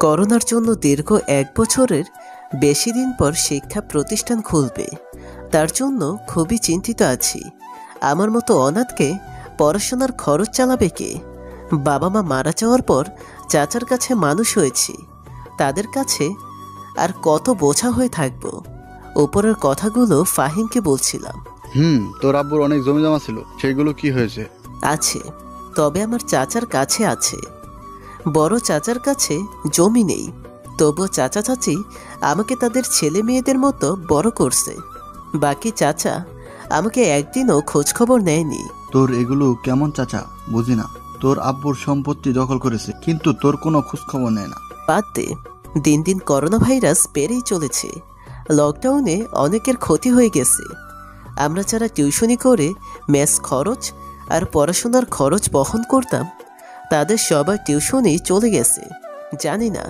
করোনার জন্য দীর্ঘ 1 বছরের বেশি দিন পর শিক্ষা প্রতিষ্ঠান খুলবে, তার জন্য খুবই চিন্তিত আছি। আমার মতো অনাথকে পড়াশোনার খরচ চালাবে কে? বাবা মা মারা যাওয়ার পর চাচার কাছে মানুষ হয়েছি, তাদের কাছে আর কত বোঝা হয়ে থাকবো। উপরের কথাগুলো ফাহিমকে বলছিলাম। তোর আব্বুর অনেক জমি জমা ছিল, সেইগুলো কি হয়েছে? আছে, তবে আমার চাচার কাছে আছে। বড় চাচার কাছে জমি নেই, তবুও চাচা চাচি আমাকে তাদের ছেলে মেয়েদের মতো বড় করছে। বাকি চাচা আমাকে একদিনও খোঁজখবর নেয়নি। তোর এগুলো কেমন চাচা? বুঝি না। তোর আব্বুর সম্পত্তি দখল করেছে, কিন্তু তোর কোনো খোঁজখবর নেয় না। বাদ দে, দিন দিন করোনা ভাইরাস বেড়েই চলেছে। লকডাউনে অনেকের ক্ষতি হয়ে গেছে। আমরা যারা টিউশনি করে মেস খরচ আর পড়াশোনার খরচ বহন করতাম, তাদের সবার টিউশনি চলে গেছে। জানি না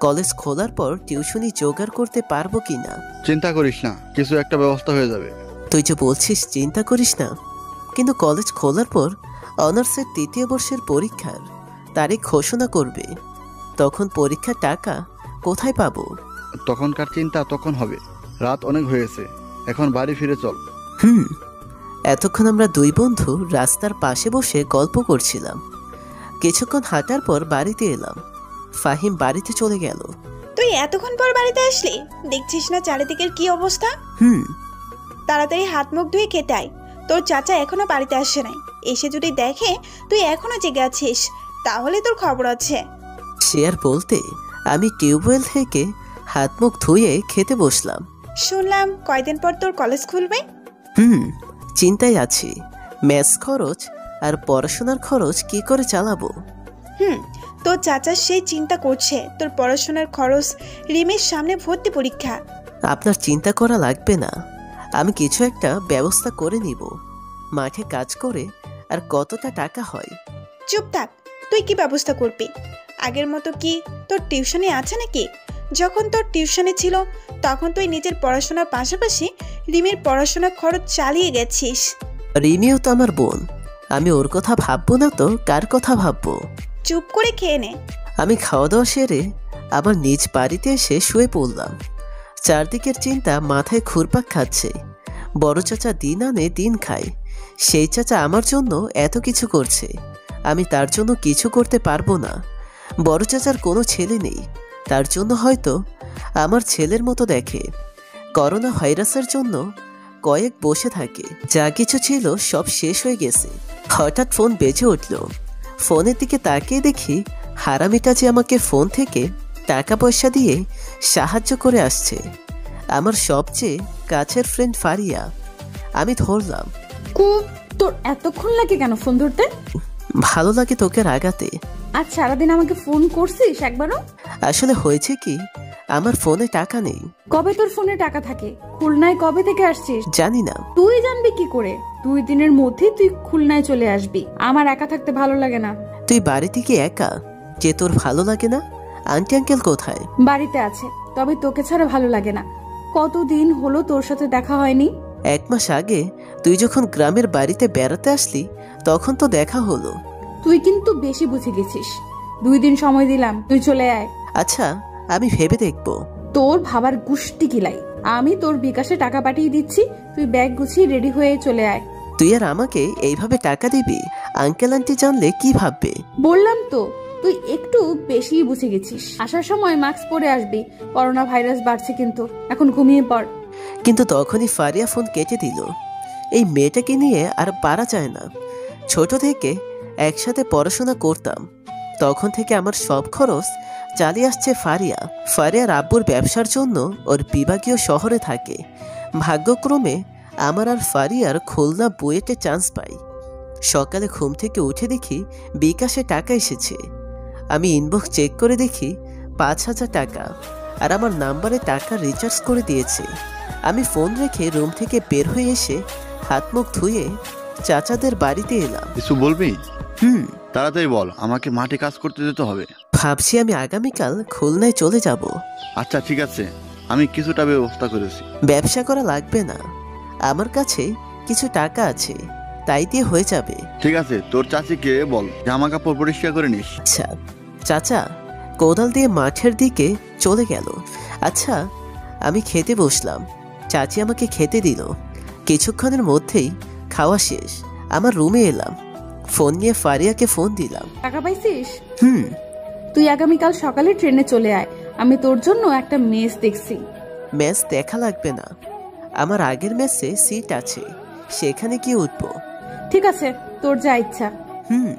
কলেজ খোলার পর টিউশনি জোগাড় করতে পারবো কিনা। চিন্তা করিস না, কিছু একটা ব্যবস্থা হয়ে যাবে। তুই যে বলছিস চিন্তা করিস না, কিন্তু কলেজ খোলার পর অনার্সের 3য় বর্ষের পরীক্ষার তারিখ ঘোষণা করবে, তখন পরীক্ষার টাকা কোথায় পাবো? তখনকার চিন্তা তখন হবে। রাত অনেক হয়েছে, এখন বাড়ি ফিরে চল। এতক্ষণ আমরা 2 বন্ধু রাস্তার পাশে বসে গল্প করছিলাম। কিছুক্ষণ হাঁটার পর বাড়িতে এলাম। ফাহিম বাড়িতে চলে গেল। তুই এতক্ষণ পর বাড়িতে আসলি? দেখছিস না চারিদিকের কি অবস্থা? তাড়াতাড়ি হাত মুখ ধুয়ে খেতে আয়। তোর চাচা এখনো বাড়িতে আসে নাই, এসে যদি দেখে তুই এখনো জেগে আছিস তাহলে তোর খবর আছে। সে আর বলতে আমি টিউবওয়েল থেকে হাত মুখ ধুয়ে খেতে বসলাম। শুনলাম কয়দিন পর তোর কলেজ খুলবে। চিন্তায় আছি, মেস খরচ আর পড়াশোনার খরচ কি করে চালাবো। তোর চাচা সেই চিন্তা করছে তোর পড়াশোনার খরচ। রিমের সামনে ভর্তি পরীক্ষা। আপনার চিন্তা করা লাগবে না, আমি কিছু একটা ব্যবস্থা করে নিব। মাঠে কাজ করে আর কতটা টাকা হয়। চুপ থাক, তুই কি ব্যবস্থা করবি? আগের মতো কি তোর টিউশনি আছে নাকি? যখন তোর টিউশনি ছিল তখন তুই নিজের পড়াশোনার পাশাপাশি রিমির পড়াশোনার খরচ চালিয়ে গেছিস। রিমিও তো আমার বোন, আমি ওর কথা ভাববো না তো কার কথা ভাববো? চুপ করে খেয়ে নে। আমি খাওয়া দাওয়া সেরে আবার নিজ বাড়িতে এসে শুয়ে পড়লাম। চারদিকের চিন্তা মাথায় ঘুরপাক খাচ্ছে। বড় চাচা দিন আনে দিন খায়, সেই চাচা আমার জন্য এত কিছু করছে, আমি তার জন্য কিছু করতে পারবো না। বড় চাচার কোনো ছেলে নেই, তার জন্য হয়তো আমার ছেলের মতো দেখে। করোনা ভাইরাসের জন্য কয়েক বসে থাকে, যা কিছু ছিল সব শেষ হয়ে গেছে। হঠাৎ ফোন বেজে উঠল। ফোনের দিকে তাকিয়ে দেখি হারামিটা যে আমাকে ফোন থেকে টাকা পয়সা দিয়ে সাহায্য করে আসছে। আমার সবচেয়ে কাছের ফ্রেন্ড ফারিয়া। আমি ধরলাম। তোর এতক্ষণ লাগে কেন ফোন ধরতে? ভালো লাগে তোকে রাগাতে। আজ সারাদিন আমাকে ফোন করছিস একবারও? আসলে হয়েছে কি, আমার ফোনে টাকা নেই। কবে তোর ফোনে টাকা থাকে? খুলনায় কবে থেকে আসছিস? জানি না। তুই জানবি কি করে? 2 দিনের মধ্যেই তুই খুলনায় চলে আসবি। আমার একা থাকতে ভালো লাগে না। তুই বাড়ি থেকে একা, যে তোর ভালো লাগে না? আন্টি আঙ্কেল কোথায়? বাড়িতে আছে, তবে তোকে ছাড়া ভালো লাগে না। কতদিন হলো তোর সাথে দেখা হয়নি? 1 মাস আগে তুই যখন গ্রামের বাড়িতে বেড়াতে আসলি তখন তো দেখা হলো। তুই কিন্তু বেশি বুঝে গেছিস। 2 দিন সময় দিলাম, তুই চলে আয়। আচ্ছা, আমি ভেবে দেখবো। তোর ভাবার গুষ্টি কিলাই। আমি তোর বিকাশে টাকা পাঠিয়ে দিচ্ছি, তুই ব্যাগ গুছিয়ে রেডি হয়ে চলে আয়। তুই আর আমাকে এইভাবে টাকা দিবি? আঙ্কেল আন্টি জানলে কি ভাববে? বললাম তো, তুই একটু বেশি বুঝে গেছিস। আসার সময় মাস্ক পরে আসবি, করোনা ভাইরাস বাড়ছে কিন্তু। এখন ঘুমিয়ে পড়। কিন্তু তখনই ফারিয়া ফোন কেটে দিল। এই মেয়েটাকে নিয়ে আর পারা যায় না। ছোট থেকে একসাথে পড়াশোনা করতাম, তখন থেকে আমার সব খরচ চালিয়ে আসছে ফারিয়া। ফারিয়ার আব্বুর ব্যবসার জন্য ওর বিভাগীয় শহরে থাকে। ভাগ্যক্রমে আমার আর ফারিয়ার খুলনা বুয়েটে চান্স পাই। সকালে ঘুম থেকে উঠে দেখি বিকাশে টাকা এসেছে। আমি ইনবক্স চেক করে দেখি 5,000 টাকা, আর আমার নাম্বারে টাকা রিচার্জ করে দিয়েছে। আমি ফোন রেখে রুম থেকে বের হয়ে এসে হাত মুখ ধুয়ে চাচাদের বাড়িতে এলাম। কিছু বলবি? তাড়াতাড়ি বল, আমাকে মাঠে কাজ করতে যেতে হবে। ভাবছি আমি আগামীকাল খুলনায় চলে যাব। আচ্ছা ঠিক আছে, আমি কিছুটা ব্যবস্থা করেছি। ব্যবসা করা লাগবে না, আমার কাছে কিছু টাকা আছে, তাই দিয়ে হয়ে যাবে। ঠিক আছে, তোর চাচিকে বল জামা কাপড় পরিষ্কার করে নিস। আচ্ছা চাচা, কোদাল দিয়ে মাঠের দিকে চলে গেল। আচ্ছা, আমি খেতে বসলাম। চাচি আমাকে খেতে দিল। কিছুক্ষণের মধ্যেই খাওয়া শেষ। আমার রুমে এলাম। ফোন নিয়ে ফারিয়াকে ফোন দিলাম। টাকা পাইছিস? হুম। তুই আগামীকাল সকালে ট্রেনে চলে আয়, আমি তোর জন্য একটা মেস দেখছি। ম্যাচ দেখা লাগবে না, আমার আগের ম্যাচে সিট আছে, সেখানে কি উঠবো? ঠিক আছে, তোর যা ইচ্ছা। হুম।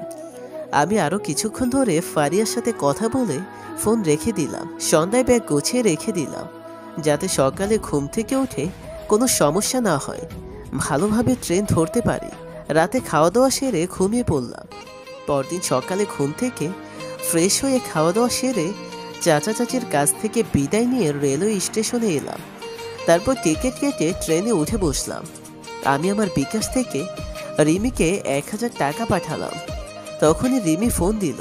আমি আরো কিছুক্ষণ ধরে ফারিয়ার সাথে কথা বলে ফোন রেখে দিলাম। সন্ধ্যায় ব্যাগ গুছিয়ে রেখে দিলাম, যাতে সকালে ঘুম থেকে উঠে কোনো সমস্যা না হয়, ভালোভাবে ট্রেন ধরতে পারি। রাতে খাওয়া দাওয়া সেরে ঘুমিয়ে পড়লাম। পরদিন সকালে ঘুম থেকে ফ্রেশ হয়ে খাওয়া দাওয়া সেরে চাচা চাচির কাছ থেকে বিদায় নিয়ে রেলওয়ে স্টেশনে এলাম। তারপর টিকিট কেটে ট্রেনে উঠে বসলাম। আমি আমার বিকাশ থেকে রিমিকে 1000 টাকা পাঠালাম। তখনই রিমি ফোন দিল।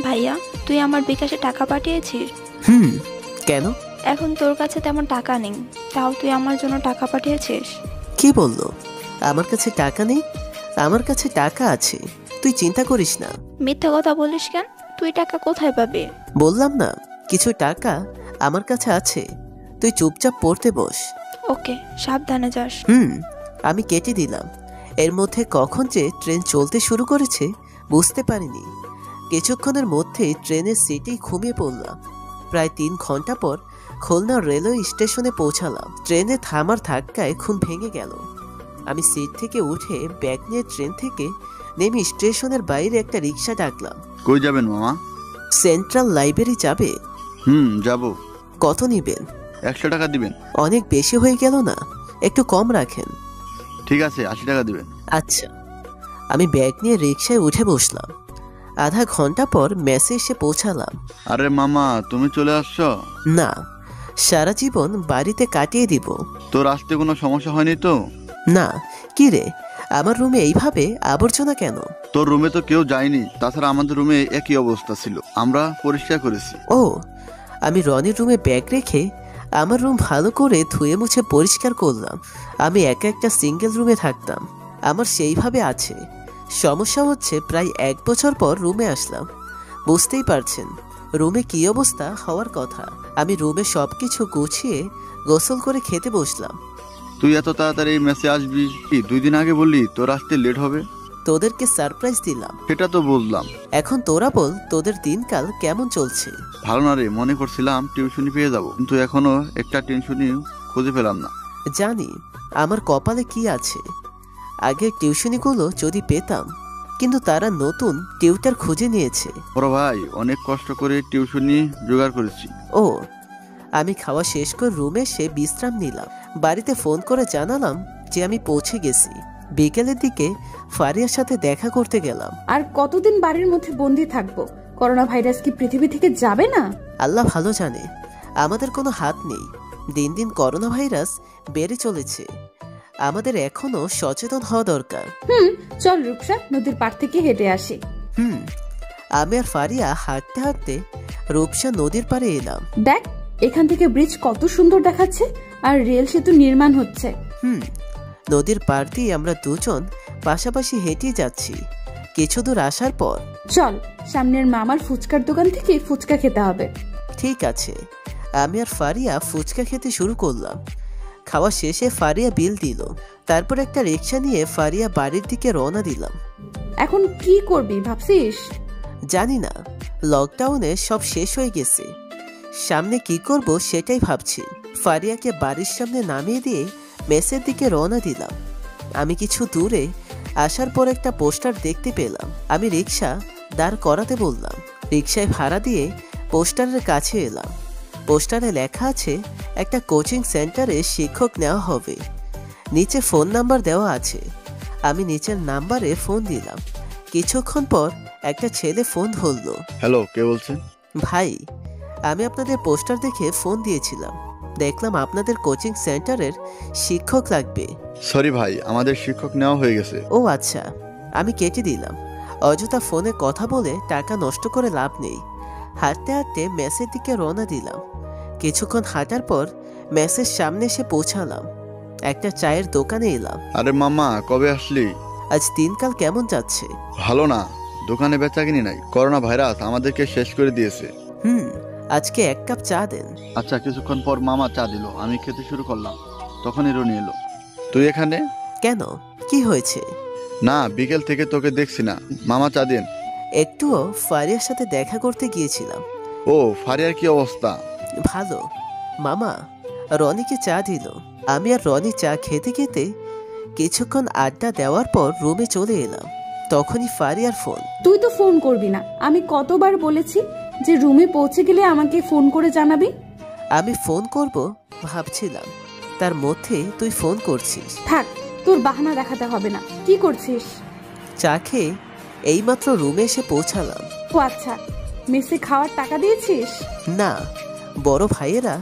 ভাইয়া, তুই আমার বিকাশে টাকা পাঠিয়েছিস? হুম। কেন? এখন তোর কাছে তেমন টাকা নেই, তাও তুই আমার জন্য টাকা পাঠিয়েছিস? কি বললো? আমার কাছে টাকা নেই? আমার কাছে টাকা আছে, তুই চিন্তা করিস না। মিথ্যা কথা বলিস কেন? তুই টাকা কোথায় পাবি? বললাম না, কিছু টাকা আমার কাছে আছে। তুই চুপচাপ পড়তে বস। ওকে, সাবধানে যাস। হুম। আমি কেটে দিলাম। এর মধ্যে কখন যে ট্রেন চলতে শুরু করেছে বুঝতে পারিনি। কিছুক্ষণের মধ্যেই ট্রেনের সিটেই ঘুমিয়ে পড়লাম। প্রায় 3 ঘন্টা পর খুলনা রেলওয়ে স্টেশনে পৌঁছালাম। ট্রেনে থামার ধাক্কায় ঘুম ভেঙে গেল। আমি সিট থেকে উঠে ব্যাগ নিয়ে ট্রেন থেকে নেমে স্টেশনের বাইরে একটা রিক্সা ডাকলাম। কই যাবেন মামা? সেন্ট্রাল লাইব্রেরি যাবে? যাব। কত নিবেন? 100 টাকা দিবেন। অনেক বেশি হয়ে গেল না? একটু কম রাখেন। ঠিক আছে, 80 টাকা দিবেন। আচ্ছা। আমি ব্যাগ নিয়ে রিক্সায় উঠে বসলাম। আধা ঘন্টা পর মেসে এসে পৌঁছালাম। আরে মামা, তুমি চলে আসছো? না, সারা জীবন বাড়িতে কাটিয়ে দিব। তোর আসতে কোনো সমস্যা হয়নি তো? না। কি রে, আমার রুমে এইভাবে আবর্জনা কেন? তোর রুমে তো কেউ যায়নি, তাছাড়া আমাদের রুমে একই অবস্থা ছিল, আমরা পরিষ্কার করেছি। ও, আমি রনির রুমে ব্যাগ রেখে আমার রুম ভালো করে ধুয়ে মুছে পরিষ্কার করলাম। আমি একা একটা সিঙ্গেল রুমে থাকতাম, আমার সেইভাবে আছে। সমস্যা হচ্ছে প্রায় 1 বছর পর রুমে আসলাম। বুঝতেই পারছেন রুমে কি অবস্থা হওয়ার কথা। আমি রুমে সবকিছু গুছিয়ে গোসল করে খেতে বসলাম। তুই এত তাড়াতাড়ি মেসে আসবি কি? 2 দিন আগে বললি তোর আসতে লেট হবে। তোদেরকে সারপ্রাইজ দিলাম। সেটা তো বুঝলাম। এখন তোরা বল, তোদের দিনকাল কেমন চলছে? ভালো না রে, মনে করছিলাম টিউশনি পেয়ে যাব, কিন্তু এখনো একটা টিউশনি খুঁজে পেলাম না। জানি আমার কপালে কি আছে। আগের টিউশনিগুলো যদি পেতাম, কিন্তু তারা নতুন টিউটার খুঁজে নিয়েছে। বড় ভাই অনেক কষ্ট করে টিউশনি জোগাড় করেছি। ও, আমি খাওয়া শেষ করে রুমে এসে বিশ্রাম নিলাম। বাড়িতে ফোন করে জানালাম যে আমি পৌঁছে গেছি। বিকেলের দিকে ফারিয়ার সাথে দেখা করতে গেলাম। আর কতদিন বাড়ির মধ্যে বন্দি থাকবো? করোনা ভাইরাস কি পৃথিবী থেকে যাবে না? আল্লাহ ভালো জানে, আমাদের কোনো হাত নেই। দিন দিন করোনা ভাইরাস বেড়ে চলেছে, আমাদের এখনো সচেতন হওয়া দরকার। চল রূপসা, নদীর পাড় থেকে হেঁটে আসি। আমি আর ফারিয়া হাঁটতে হাঁটতে রূপসা নদীর পাড়ে এলাম। দেখ, এখান থেকে ব্রিজ কত সুন্দর দেখাচ্ছে, আর রেল সেতু নির্মাণ হচ্ছে। নদীর পাড় দিয়ে আমরা দুজন পাশাপাশি হেঁটে যাচ্ছি। কিছু দূর আসার পর চল, সামনের মামার ফুচকার দোকান থেকে ফুচকা খেতে হবে। ঠিক আছে। আমি আর ফারিয়া ফুচকা খেতে শুরু করলাম। খাওয়া শেষে ফারিয়া বিল দিল। তারপর একটা রিক্সা নিয়ে ফারিয়া বাড়ির দিকে রওনা দিলাম। এখন কি করবি ভাবছিস? জানি না, লকডাউনে সব শেষ হয়ে গেছে, সামনে কি করব সেটাই ভাবছি। ফারিয়াকে বাড়ির সামনে নামিয়ে দিয়ে মেসের দিকে রওনা দিলাম। আমি কিছু দূরে আসার পর একটা পোস্টার দেখতে পেলাম। আমি রিক্সা দাঁড় করাতে বললাম। রিক্সায় ভাড়া দিয়ে পোস্টারের কাছে এলাম। পোস্টারে লেখা আছে একটা কোচিং সেন্টারে শিক্ষক নেওয়া হবে। নিচে ফোন নাম্বার দেওয়া আছে। আমি নিচের নাম্বারে ফোন দিলাম। কিছুক্ষণ পর একটা ছেলে ফোন ধরলো। হ্যালো, কে বলছেন? ভাই, আমি আপনাদের পোস্টার দেখে ফোন দিয়েছিলাম। দেখলাম আপনাদের কোচিং সেন্টারের শিক্ষক লাগবে। সরি ভাই, আমাদের শিক্ষক নেওয়া হয়ে গেছে। ও আচ্ছা, আমি কেটে দিলাম। অযথা ফোনে কথা বলে টাকা নষ্ট করে লাভ নেই। হাঁটতে হাঁটতে মেসের দিকে রওনা দিলাম। কিছুক্ষণ হাঁটার পর মেসের সামনে এসে পৌঁছালাম। একটা চায়ের দোকানে এলাম। আরে মামা, কবে আসলি? আজ দিনকাল কেমন যাচ্ছে? ভালো না, দোকানে বেচাকিনি নাই। করোনা ভাইরাস আমাদেরকে শেষ করে দিয়েছে। আজকে 1 কাপ চা দেন। আচ্ছা, কিছুক্ষণ পর মামা চা দিল, আমি খেতে শুরু করলাম। তখনই রনি এলো। তুই এখানে? কেন, কি হয়েছে? না, বিকেল থেকে তোকে দেখছি না। মামা চা দিন। একটুও ফারিয়ার সাথে দেখা করতে গিয়েছিলাম। ও, ফারিয়ার কি অবস্থা? ভালো। মামা রনিকে চা দিল। আমি আর রনি চা খেতে খেতে কিছুক্ষণ আড্ডা দেওয়ার পর রুমে চলে এলাম। তখনই ফারিয়ার ফোন। তুই তো ফোন করবি না, আমি কতবার বলেছি যে রুমে পৌঁছে গেলে আমাকে ফোন করে জানাবি। আমি ফোন করব ভাবছিলাম, তার মধ্যে তুই ফোন করছিস। থাক, তোর বাহানা দেখাতে হবে না। কি করছিস? চা খেয়ে এইমাত্র রুমে এসে পৌঁছালাম। ও আচ্ছা, মেসে খাওয়ার টাকা দিয়েছিস? না, বড় ভাইয়েরা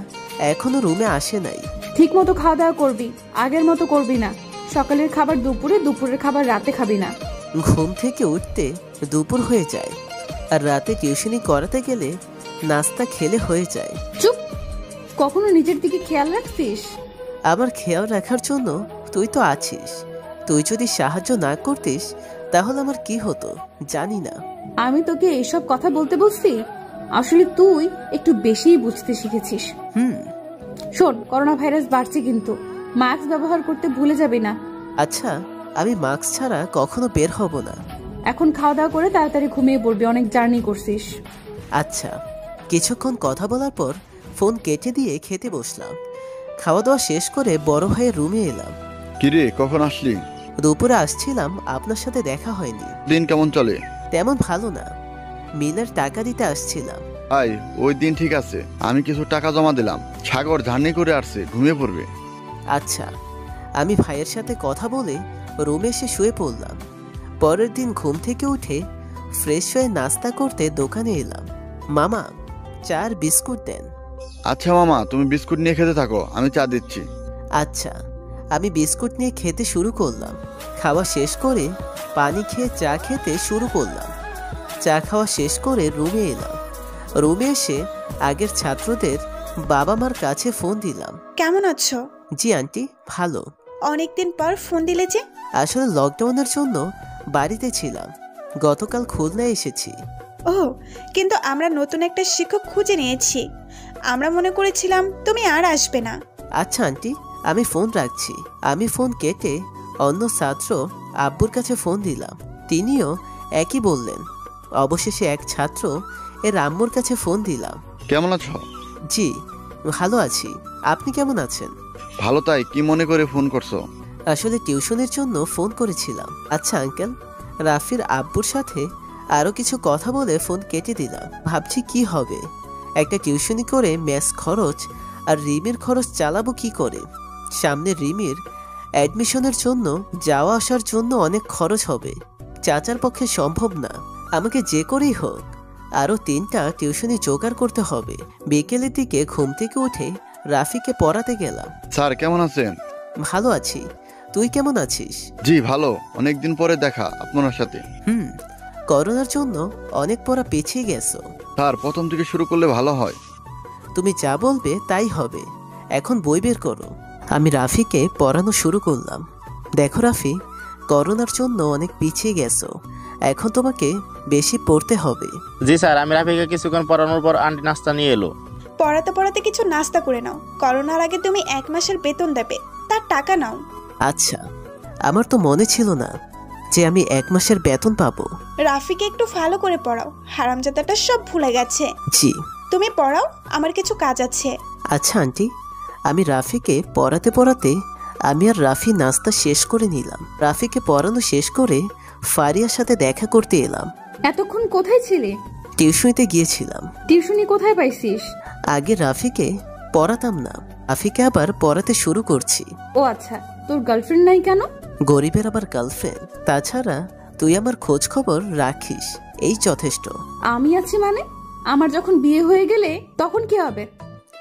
এখনো রুমে আসে নাই। ঠিক মতো খাওয়া দাওয়া করবি, আগের মতো করবি না। সকালের খাবার দুপুরে, দুপুরের খাবার রাতে খাবি না। ঘুম থেকে উঠতে দুপুর হয়ে যায়, আর রাতে টিউশনি করাতে গেলে নাস্তা খেলে হয়ে যায়। চুপ! কখনো নিজের দিকে খেয়াল রাখছিস? আমার খেয়াল রাখার জন্য তুই তো আছিস। তুই যদি সাহায্য না করতিস তাহলে আমার কি হতো জানি না। আমি তোকে এইসব কথা বলতে বলছি? আসলে তুই একটু বেশিই বুঝতে শিখেছিস। শোন, করোনা ভাইরাস বাড়ছে, কিন্তু মাস্ক ব্যবহার করতে ভুলে যাবি না। আচ্ছা, আমি মাস্ক ছাড়া কখনো বের হব না। এখন খাওয়া দাওয়া করে তাড়াতাড়ি ঘুমিয়ে পড়বি, অনেক জার্নি করছিস। আচ্ছা। কিছুক্ষণ কথা বলার পর ফোন কেটে দিয়ে খেতে বসলাম। খাওয়া দাওয়া শেষ করে বড় ভাইয়ের রুমে এলাম। কিরে, কখন আসলি? দুপুরে আসছিলাম, আপনার সাথে দেখা হয়নি। দিন কেমন চলে? তেমন ভালো না, মিলের টাকা দিতে আসছিলাম। আই, ওই দিন ঠিক আছে। আমি কিছু টাকা জমা দিলাম। সাগর জার্নি করে আসছে, ঘুমিয়ে পড়বে। আচ্ছা। আমি ভাইয়ের সাথে কথা বলে রুমে এসে শুয়ে পড়লাম। পরের দিন ঘুম থেকে উঠে ফ্রেশ হয়ে নাস্তা করতে দোকানে এলাম। মামা, চা আর বিস্কুট দেন। আচ্ছা মামা, তুমি বিস্কুট নিয়ে খেতে থাকো, আমি চা দিচ্ছি। আচ্ছা। আমি বিস্কুট নিয়ে খেতে শুরু করলাম। খাওয়া শেষ করে পানি খেয়ে চা খেতে শুরু করলাম। চা খাওয়া শেষ করে রুমে এলাম। রুমে এসে আগের ছাত্রদের বাবা মার কাছে ফোন দিলাম। কেমন আছো? জি আন্টি, ভালো। অনেকদিন পর ফোন দিলে যে? আসলে লকডাউনের জন্য বাড়িতে ছিলাম, গতকাল খুলনায় এসেছি। ও, কিন্তু আমরা নতুন একটা শিক্ষক খুঁজে নিয়েছি। আমরা মনে করেছিলাম তুমি আর আসবে না। আচ্ছা আন্টি, আমি ফোন রাখছি। আমি ফোন কেটে অন্য ছাত্র আব্বুর কাছে ফোন দিলাম। তিনিও একই বললেন। অবশেষে এক ছাত্র এর আম্মুর কাছে ফোন দিলাম। কেমন আছো? জি, ভালো আছি। আপনি কেমন আছেন? ভালো। তাই কি মনে করে ফোন করছো? আসলে টিউশনের জন্য ফোন করেছিলাম। আচ্ছা আঙ্কেল, রাফির আব্বুর সাথে আরও কিছু কথা বলে ফোন কেটে দিলাম। ভাবছি কি হবে, একটা টিউশনি করে মেস খরচ আর রিমির খরচ চালাবো কি করে। সামনে রিমির অ্যাডমিশনের জন্য যাওয়া আসার জন্য অনেক খরচ হবে। চাচার পক্ষে সম্ভব না। আমাকে যে করেই হোক আরও 3টা টিউশনি জোগাড় করতে হবে। বিকেলের দিকে ঘুম থেকে উঠে রাফিকে পড়াতে গেলাম। স্যার কেমন আছেন? ভালো আছি। তুই কেমন আছিস? জি ভালো, অনেকদিন পরে দেখা আপনার সাথে। করোনার জন্য অনেক পড়া পিছিয়ে গেছো। স্যার, প্রথম থেকে শুরু করলে ভালো হয়। তুমি যা বলবে তাই হবে। এখন বই বের করো। আমি রাফিকে পড়ানো শুরু করলাম। দেখো রাফি, করোনার জন্য অনেক পিছিয়ে গেছো, এখন তোমাকে বেশি পড়তে হবে। জি স্যার। আমি রাফিকে কিছুক্ষণ পড়ানোর পর আন্টি নাস্তা নিয়ে এলো। পড়াতে পড়াতে কিছু নাস্তা করে নাও। করোনার আগে তুমি 1 মাসের বেতন দেবে, তার টাকা নাও। আচ্ছা, আমার তো মনে ছিল না যে আমি 1 মাসের বেতন পাবো। রাফিকে একটু ভালো করে পড়াও, হারামজাদাটা সব ভুলে গেছে। জি। তুমি পড়াও, আমার কিছু কাজ আছে। আচ্ছা আন্টি। আমি রাফিকে পড়াতে পড়াতে আমি আর রাফি নাস্তা শেষ করে নিলাম। রাফিকে পড়ানো শেষ করে ফারিয়ার সাথে দেখা করতে এলাম। এতক্ষণ কোথায় ছিলে? টিউশনিতে গিয়েছিলাম। টিউশনি কোথায় পাইছিস? আগে রাফিকে পড়াতাম না, রাফিকে আবার পড়াতে শুরু করছি। ও আচ্ছা, তোর গার্লফ্রেন্ড নাই কেন? গরিবের আবার গার্লফ্রেন্ড? তাছাড়া তুই আমার খোঁজ খবর রাখিস, এই যথেষ্ট। আমি আছি মানে? আমার যখন বিয়ে হয়ে গেলে তখন কি হবে?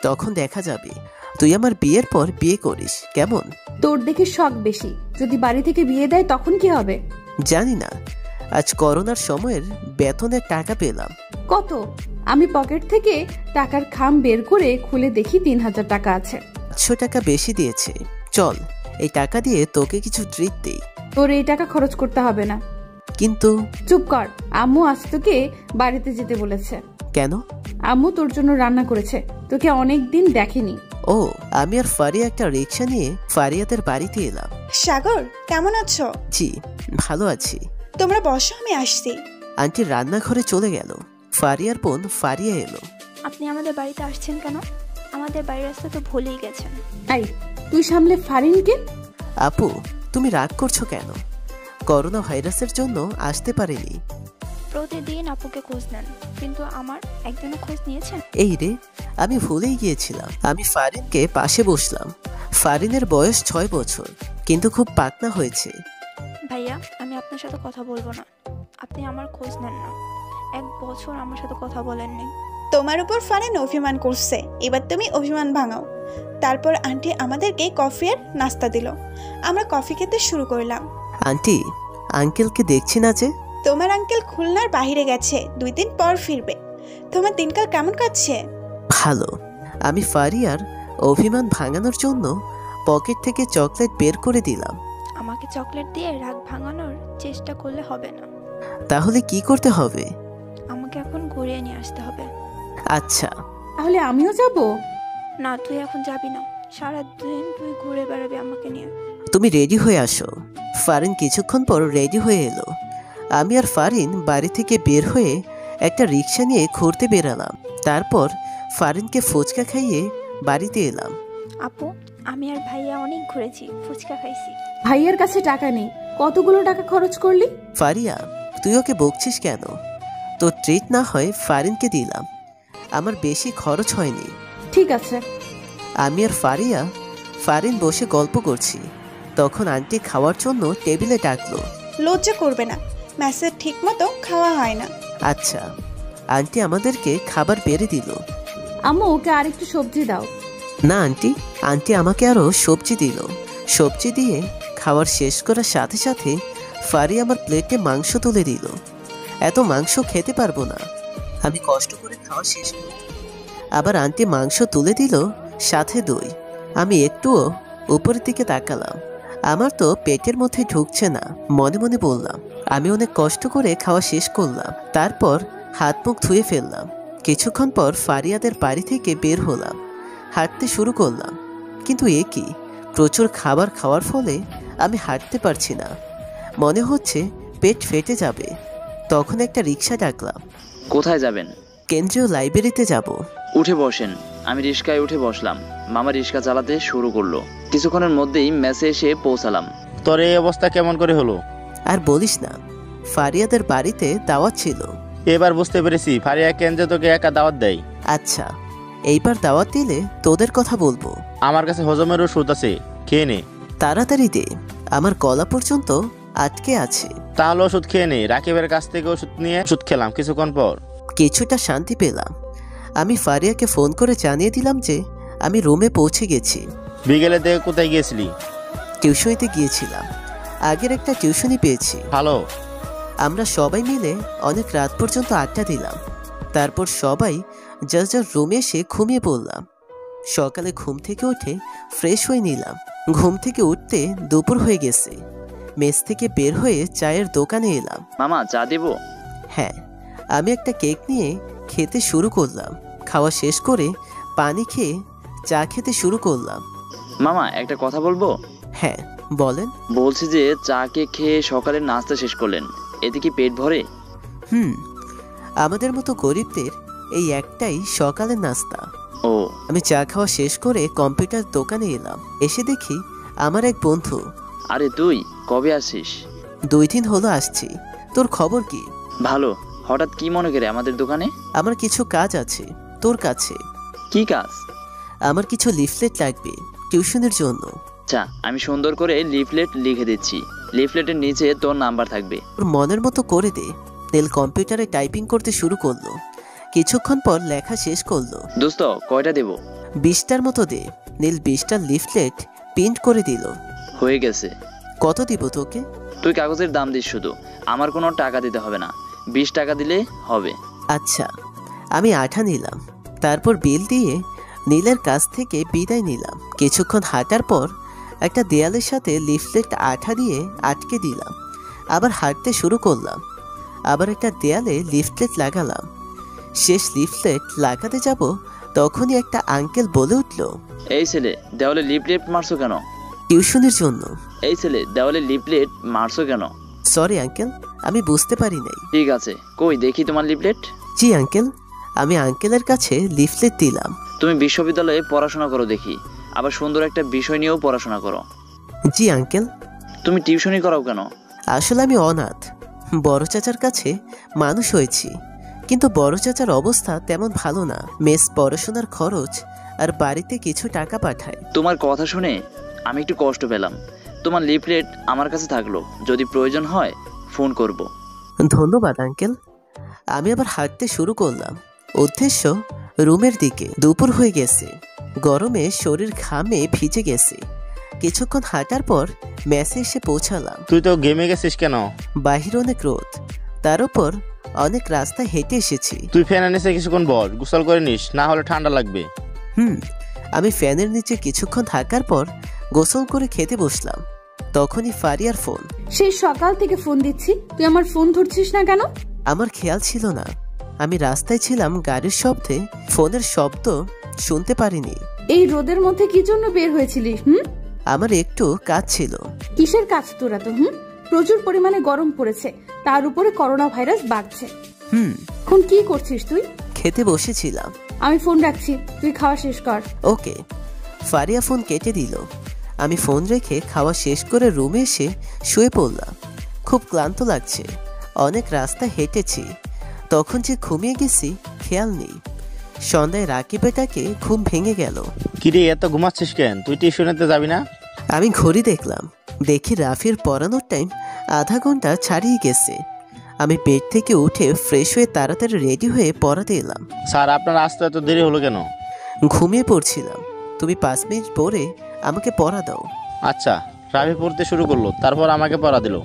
তখন দেখা যাবে। তুই আমার বিয়ের পর বিয়ে করিস, কেমন? তোর দেখে শখ বেশি। যদি বাড়ি থেকে বিয়ে দেয় তখন কি হবে? জানি না। আজ করোনার সময়ের বেতনের টাকা পেলাম। কত? আমি পকেট থেকে টাকার খাম বের করে খুলে দেখি 3000 টাকা আছে। 500 টাকা বেশি দিয়েছে। চল, এই টাকা দিয়ে তোকে কিছু ট্রিট দেই। তোর এই টাকা খরচ করতে হবে না। কিন্তু চুপ কর। আম্মু আজ তোকে বাড়িতে যেতে বলেছে। কেন? আম্মু তোর জন্য রান্না করেছে, তোকে অনেক দিন দেখেনি। ও, আমি আর ফারিয়া একটা রিক্সা নিয়ে ফারিয়াদের বাড়িতে এলাম। সাগর, কেমন আছো? জি, ভালো আছি। তোমরা বসো, আমি আসছি। আন্টি রান্নাঘরে চলে গেল। ফারিয়ার বোন ফারিয়া এলো। আপনি আমাদের বাড়িতে আসছেন কেন? আমাদের বাড়ির রাস্তা তো ভুলেই গেছেন। এই, তুই সামলে ফারিনকে। আপু, তুমি রাগ করছো কেন? করোনা ভাইরাসের জন্য আসতে পারিনি। প্রতিদিন আপুকে খোঁজ নেন, কিন্তু আমার একদিনও খোঁজ নিয়েছেন? এই রে, আমি ভুলেই গিয়েছিলাম। আমি ফারিনকে পাশে বসলাম। ফারিনের বয়স 6 বছর, কিন্তু খুব পাতলা হয়েছে। ভাইয়া, আমি আপনার সাথে কথা বলবো না। আপনি আমার খোঁজ নেন না। 1 বছর আমার সাথে কথা বলেননি। তোমার উপর ফারিন অভিমান করছে, এবার তুমি অভিমান ভাঙাও। তারপর আন্টি আমাদেরকে কফি আর নাস্তা দিল। আমরা কফি খেতে শুরু করলাম। আন্টি, আঙ্কেলকে দেখছি না যে? তোমার আঙ্কেল খুলনার বাইরে গেছে, 2 দিন পর ফিরবে। তোমার দিনকাল কেমন কাটছে? ভালো। আমি ফারিয়ার অভিমান ভাঙানোর জন্য পকেট থেকে চকলেট বের করে দিলাম। আমাকে চকলেট দিয়ে রাগ ভাঙানোর চেষ্টা করলে হবে না। তাহলে কি করতে হবে? আমাকে এখন ঘুরিয়ে নিয়ে আসতে হবে। আচ্ছা। তাহলে আমিও যাব? না, তুই এখন যাবি না। সারাদিন তুই ঘুরে বেড়াবি আমাকে নিয়ে। তুমি রেডি হয়ে আসো। ফারিন কিছুক্ষণ পর রেডি হয়ে এলো। আমি আর ফারিন বাড়ি থেকে বের হয়ে একটা রিক্সা নিয়ে ঘুরতে বেরালাম। তারপর ফারিনকে ফুচকা খাইয়ে বাড়িতে এলাম। আপু, আমি আর ভাইয়া অনেক ঘুরেছি, ফুচকা খাইছি। ভাইয়ের কাছে টাকা নেই, কতগুলো টাকা খরচ করলি? ফারিয়া, তুই ওকে বকছিস কেন? তোর ট্রিট না হয় ফারিনকে দিলাম, আমার বেশি খরচ হয়নি। ঠিক আছে। আমি আর ফারিন বসে গল্প করছি, তখন আন্টি খাওয়ার জন্য টেবিলে ডাকলো। লজ্জা করবে না, ম্যাসের ঠিক মতো খাওয়া হয় না। আচ্ছা। আন্টি আমাদেরকে খাবার বেড়ে দিল। আম্মু, ওকে আরেকটু সবজি দাও। না আন্টি, আন্টি আমাকে আরো সবজি দিল। সবজি দিয়ে খাবার শেষ করার সাথে সাথে ফারি আমার প্লেটে মাংস তুলে দিল। এত মাংস খেতে পারবো না, আমি কষ্ট করে খাওয়া শেষ করব। আবার আন্টি মাংস তুলে দিল, সাথে দই। আমি একটুও উপরের দিকে তাকালাম, আমার তো পেটের মধ্যে ঢুকছে না। মনে মনে বললাম, আমি অনেক কষ্ট করে খাওয়া শেষ করলাম। তারপর হাত মুখ ধুয়ে ফেললাম। কিছুক্ষণ পর ফারিয়াদের বাড়ি থেকে বের হলাম, হাঁটতে শুরু করলাম। কিন্তু এ কি, প্রচুর খাবার খাওয়ার ফলে আমি হাঁটতে পারছি না, মনে হচ্ছে পেট ফেটে যাবে। তখন একটা রিক্সা ডাকলাম। কোথায় যাবেন? কেন্দ্রীয় লাইব্রেরিতে যাব। উঠে বসেন। আমি রিক্সায় উঠে বসলাম। মামা রিক্সা চালাতে শুরু করলো। কিছুক্ষণের মধ্যেই মেসে এসে পৌঁছালাম। তোর এই অবস্থা কেমন করে হলো? আর বলিস না, ফারিয়াদের বাড়িতে দাওয়াত ছিল। এবার বুঝতে পেরেছি ফারিয়া কেন যে তোকে একা দাওয়াত দেয়। আচ্ছা, এইবার দাওয়াত দিলে তোদের কথা বলবো। আমার কাছে হজমের ওষুধ আছে, খেয়ে নে। তাড়াতাড়ি দে, আমার গলা পর্যন্ত আটকে আছে। তাহলে ওষুধ খেয়ে নে। রাকিবের কাছ থেকে ওষুধ নিয়ে ওষুধ খেলাম। কিছুক্ষণ পর কিছুটা শান্তি পেলাম। আমি ফারিয়াকে ফোন করে জানিয়ে দিলাম যে আমি রুমে পৌঁছে গেছি। বিকেলে থেকে কোথায় গিয়েছিলি? টিউশনিতে গিয়েছিলাম, আগের একটা টিউশনি পেয়েছি। ভালো। আমরা সবাই মিলে অনেক রাত পর্যন্ত আড্ডা দিলাম। তারপর সবাই যার যার রুমে এসে ঘুমিয়ে পড়লাম। সকালে ঘুম থেকে উঠে ফ্রেশ হয়ে নিলাম। ঘুম থেকে উঠতে দুপুর হয়ে গেছে। মেস থেকে বের হয়ে চায়ের দোকানে এলাম। মামা, চা দেব? হ্যাঁ। আমি একটা কেক নিয়ে খেতে শুরু করলাম। খাওয়া শেষ করে পানি খেয়ে চা খেতে শুরু করলাম। মামা, একটা কথা বলবো? হ্যাঁ, বলেন। বলছি যে চা খেয়ে সকালের নাস্তা শেষ করলেন, এতে কি পেট ভরে? আমাদের মতো গরিবদের এই একটাই সকালের নাস্তা। ও। আমি চা খাওয়া শেষ করে কম্পিউটার দোকানে এলাম। এসে দেখি আমার এক বন্ধু। আরে তুই কবে আসিস? 2 দিন হলো আসছি। তোর খবর কি? ভালো। হঠাৎ কি মনে করে আমাদের দোকানে? আমার কিছু কাজ আছে তোর কাছে। কি কাজ? আমার কিছু লিফলেট লাগবে টিউশনের জন্য। আচ্ছা, আমি সুন্দর করে লিফলেট লিখে দিচ্ছি। লিফলেটের নিচে তোর নাম্বার থাকবে। তোর মনের মতো করে দে। নীল কম্পিউটারে টাইপিং করতে শুরু করলো। কিছুক্ষণ পর লেখা শেষ করলো। দোস্ত, কয়টা দেব? 20টার মতো দে। নীল 20টা লিফলেট প্রিন্ট করে দিল। হয়ে গেছে। কত দিব তোকে? তুই কাগজের দাম দিস শুধু, আমার কোনো টাকা দিতে হবে না। 20 টাকা দিলে হবে। আচ্ছা। আমি আঠা নিলাম, তারপর বিল দিয়ে নীলের কাছ থেকে বিদায় নিলাম। কিছুক্ষণ হাঁটার পর একটা দেয়ালের সাথে লিফলেট আঠা দিয়ে আটকে দিলাম। আবার হাঁটতে শুরু করলাম। আবার একটা দেয়ালে লিফলেট লাগালাম। শেষ লিফলেট লাগাতে যাব তখনই একটা আঙ্কেল বলে উঠল, এই ছেলে দেওয়ালে লিফলেট মারছো কেন? টিউশনের জন্য। এই ছেলে দেওয়ালে লিফলেট মারছো কেন? সরি আঙ্কেল, আমি বুঝতে পারি নাই। ঠিক আছে, কই দেখি তোমার লিফলেট। জি আঙ্কেল, আমি আঙ্কেলের কাছে লিফলেট দিলাম। তুমি বিশ্ববিদ্যালয়ে পড়াশোনা করো দেখি, আবার সুন্দর একটা বিষয় নিয়েও পড়াশোনা করো। জি আঙ্কেল। তুমি টিউশনি করাও কেন? আসলে আমি অনাথ, বড় চাচার কাছে মানুষ হয়েছি, কিন্তু বড় চাচার অবস্থা তেমন ভালো না। মেস পড়াশোনার খরচ আর বাড়িতে কিছু টাকা পাঠায়। তোমার কথা শুনে আমি একটু কষ্ট পেলাম। তোমার লিফলেট আমার কাছে থাকলো, যদি প্রয়োজন হয় ফোন করব। ধন্যবাদ আঙ্কেল। আমি আবার হাঁটতে শুরু করলাম, উদ্দেশ্য রুমের দিকে। দুপুর হয়ে গেছে, গরমে শরীর ঘামে ভিজে গেছে। কিছুক্ষণ হাঁটার পর মেসে এসে পৌঁছালাম। তুই তো গেমে গেছিস কেন? বাহির অনেক রোদ, তার উপর অনেক রাস্তা হেঁটে এসেছি। তুই ফ্যানের নিচে কিছুক্ষণ বস, গোসল করে নিস, না হলে ঠান্ডা লাগবে। আমি ফ্যানের নিচে কিছুক্ষণ থাকার পর গোসল করে খেতে বসলাম। তখনই ফারিয়ার ফোন। সেই সকাল থেকে ফোন দিচ্ছি, তুই আমার ফোন ধরছিস না কেন? আমার খেয়াল ছিল না, আমি রাস্তায় ছিলাম, গাড়ির শব্দে ফোনের শব্দ শুনতে পারিনি। এই রোদের মধ্যে কি জন্য বের হয়েছিলিস? আমার একটু কাজ ছিল। কিসের কাজ তোরা তো? প্রচুর পরিমাণে গরম পড়েছে, তার উপরে করোনা ভাইরাস বাড়ছে। এখন কি করছিস তুই? খেতে বসেছিলাম। আমি ফোন রাখছি, তুই খাওয়া শেষ কর। ওকে। ফারিয়া ফোন কেটে দিল। আমি ফোন রেখে খাওয়া শেষ করে রুমে এসে শুয়ে পড়লাম। খুব ক্লান্ত লাগছে, অনেক রাস্তা হেঁটেছি। তখন যে ঘুমিয়ে গেছি খেয়াল নেই। সন্ধ্যায় রাকিবেটাকে ঘুম ভেঙে গেল। কিরে এত ঘুমাচ্ছিস কেন? তুই টিউশনেতে যাবি না? আমি ঘড়ি দেখলাম, দেখি রাফির পড়ানোর টাইম আধা ঘন্টা ছাড়িয়ে গেছে। আমি বেড থেকে উঠে ফ্রেশ হয়ে তাড়াতাড়ি রেডি হয়ে পড়াতে এলাম। স্যার আপনার আসতে এত দেরি হলো কেন? ঘুমিয়ে পড়ছিলাম, তুমি 5 মিনিট পরে আমাকে পড়া দাও। আচ্ছা। রাফি পড়তে শুরু করলো, তারপর আমাকে পড়া দিল।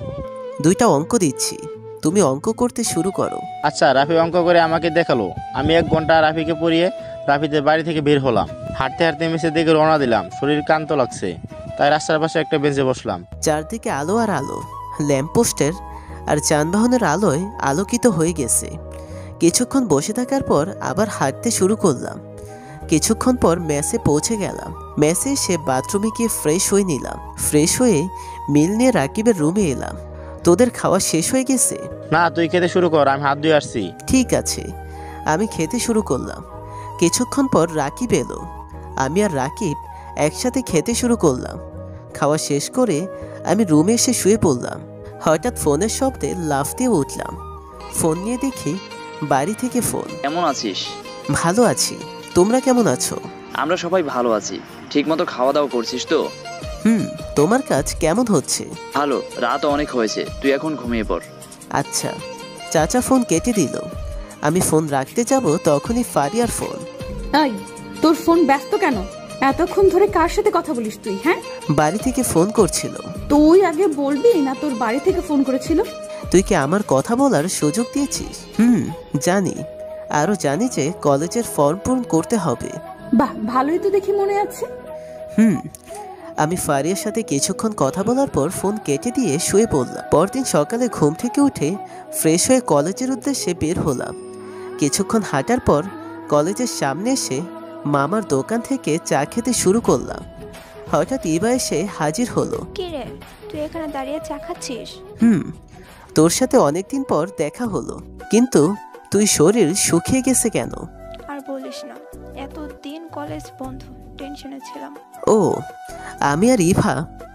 2টা অঙ্ক দিচ্ছি, তুমি অঙ্ক করতে শুরু করো। আচ্ছা। রাফি অঙ্ক করে আমাকে দেখালো, আমি 1 ঘন্টা রাফিকে পড়িয়ে রাফিদের বাড়ি থেকে বের হলাম। হাঁটতে হাঁটতে মেসের দিকে রওনা দিলাম। শরীর ক্লান্ত লাগছে, তাই রাস্তার পাশে একটা বেঞ্চে বসলাম। চারদিকে আলো আর আলো, ল্যাম্পপোস্টের আর যানবাহনের আলোয় আলোকিত হয়ে গেছে। কিছুক্ষণ বসে থাকার পর আবার হাঁটতে শুরু করলাম। কিছুক্ষণ পর মেসে পৌঁছে গেলাম। মেসে এসে বাথরুমে গিয়ে ফ্রেশ হয়ে নিলাম। ফ্রেশ হয়ে মিল নিয়ে রাকিবের রুমে এলাম। তোদের খাওয়া শেষ হয়ে গেছে? না, তুই খেতে শুরু কর, আমি হাত ধুয়ে আসছি। ঠিক আছে। আমি খেতে শুরু করলাম। কিছুক্ষণ পর রাকিব এলো। আমি আর রাকিব একসাথে খেতে শুরু করলাম। খাওয়া শেষ করে আমি রুমে এসে শুয়ে পড়লাম। হঠাৎ ফোনের শব্দে লাফ দিয়ে উঠলাম। ফোন নিয়ে দেখি বাড়ি থেকে ফোন। কেমন আছিস? ভালো আছি, তোমরা কেমন আছো? আমরা সবাই ভালো আছি। ঠিকমতো খাওয়া দাওয়া করছিস তো? তোমার কাজ কেমন হচ্ছে? ভালো। রাত অনেক হয়েছে, তুই এখন ঘুমিয়ে পড়। আচ্ছা। চাচা ফোন কেটে দিল। আমি ফোন রাখতে যাব তখনই ফারিয়ার ফোন। এই, তোর ফোন ব্যস্ত কেন? এতক্ষণ ধরে কার সাথে কথা বলিস তুই? বাড়ি থেকে ফোন করছিল। তুই আগে বলবি না তোর বাড়ি থেকে ফোন করেছিল? তুই কি আমার কথা বলার সুযোগ দিয়েছিস? জানি, আরো জানি যে কলেজের ফর্ম পূরণ করতে হবে। বাহ, ভালোই তো দেখি মনে আছে। আমি ফারিয়ার সাথে কিছুক্ষণ কথা বলার পর ফোন কেটে দিয়ে শুয়ে পড়লাম। পরদিন সকালে ঘুম থেকে উঠে ফ্রেশ হয়ে কলেজের উদ্দেশ্যে বের হলাম। কিছুক্ষণ হাঁটার পর কলেজের সামনে এসে মামার দোকান থেকে চা খেতে শুরু করলাম। হঠাৎ ইবা এসে হাজির হলো। কি রে, তুই এখানে দাঁড়িয়ে চা খাচ্ছিস? তোর সাথে অনেকদিন পর দেখা হলো, কিন্তু তুই শরীর শুকিয়ে গেছে কেন? আর বলিস না, এতদিন কলেজ বন্ধ, টেনশনে ছিলাম। ও, আমি আর ইভা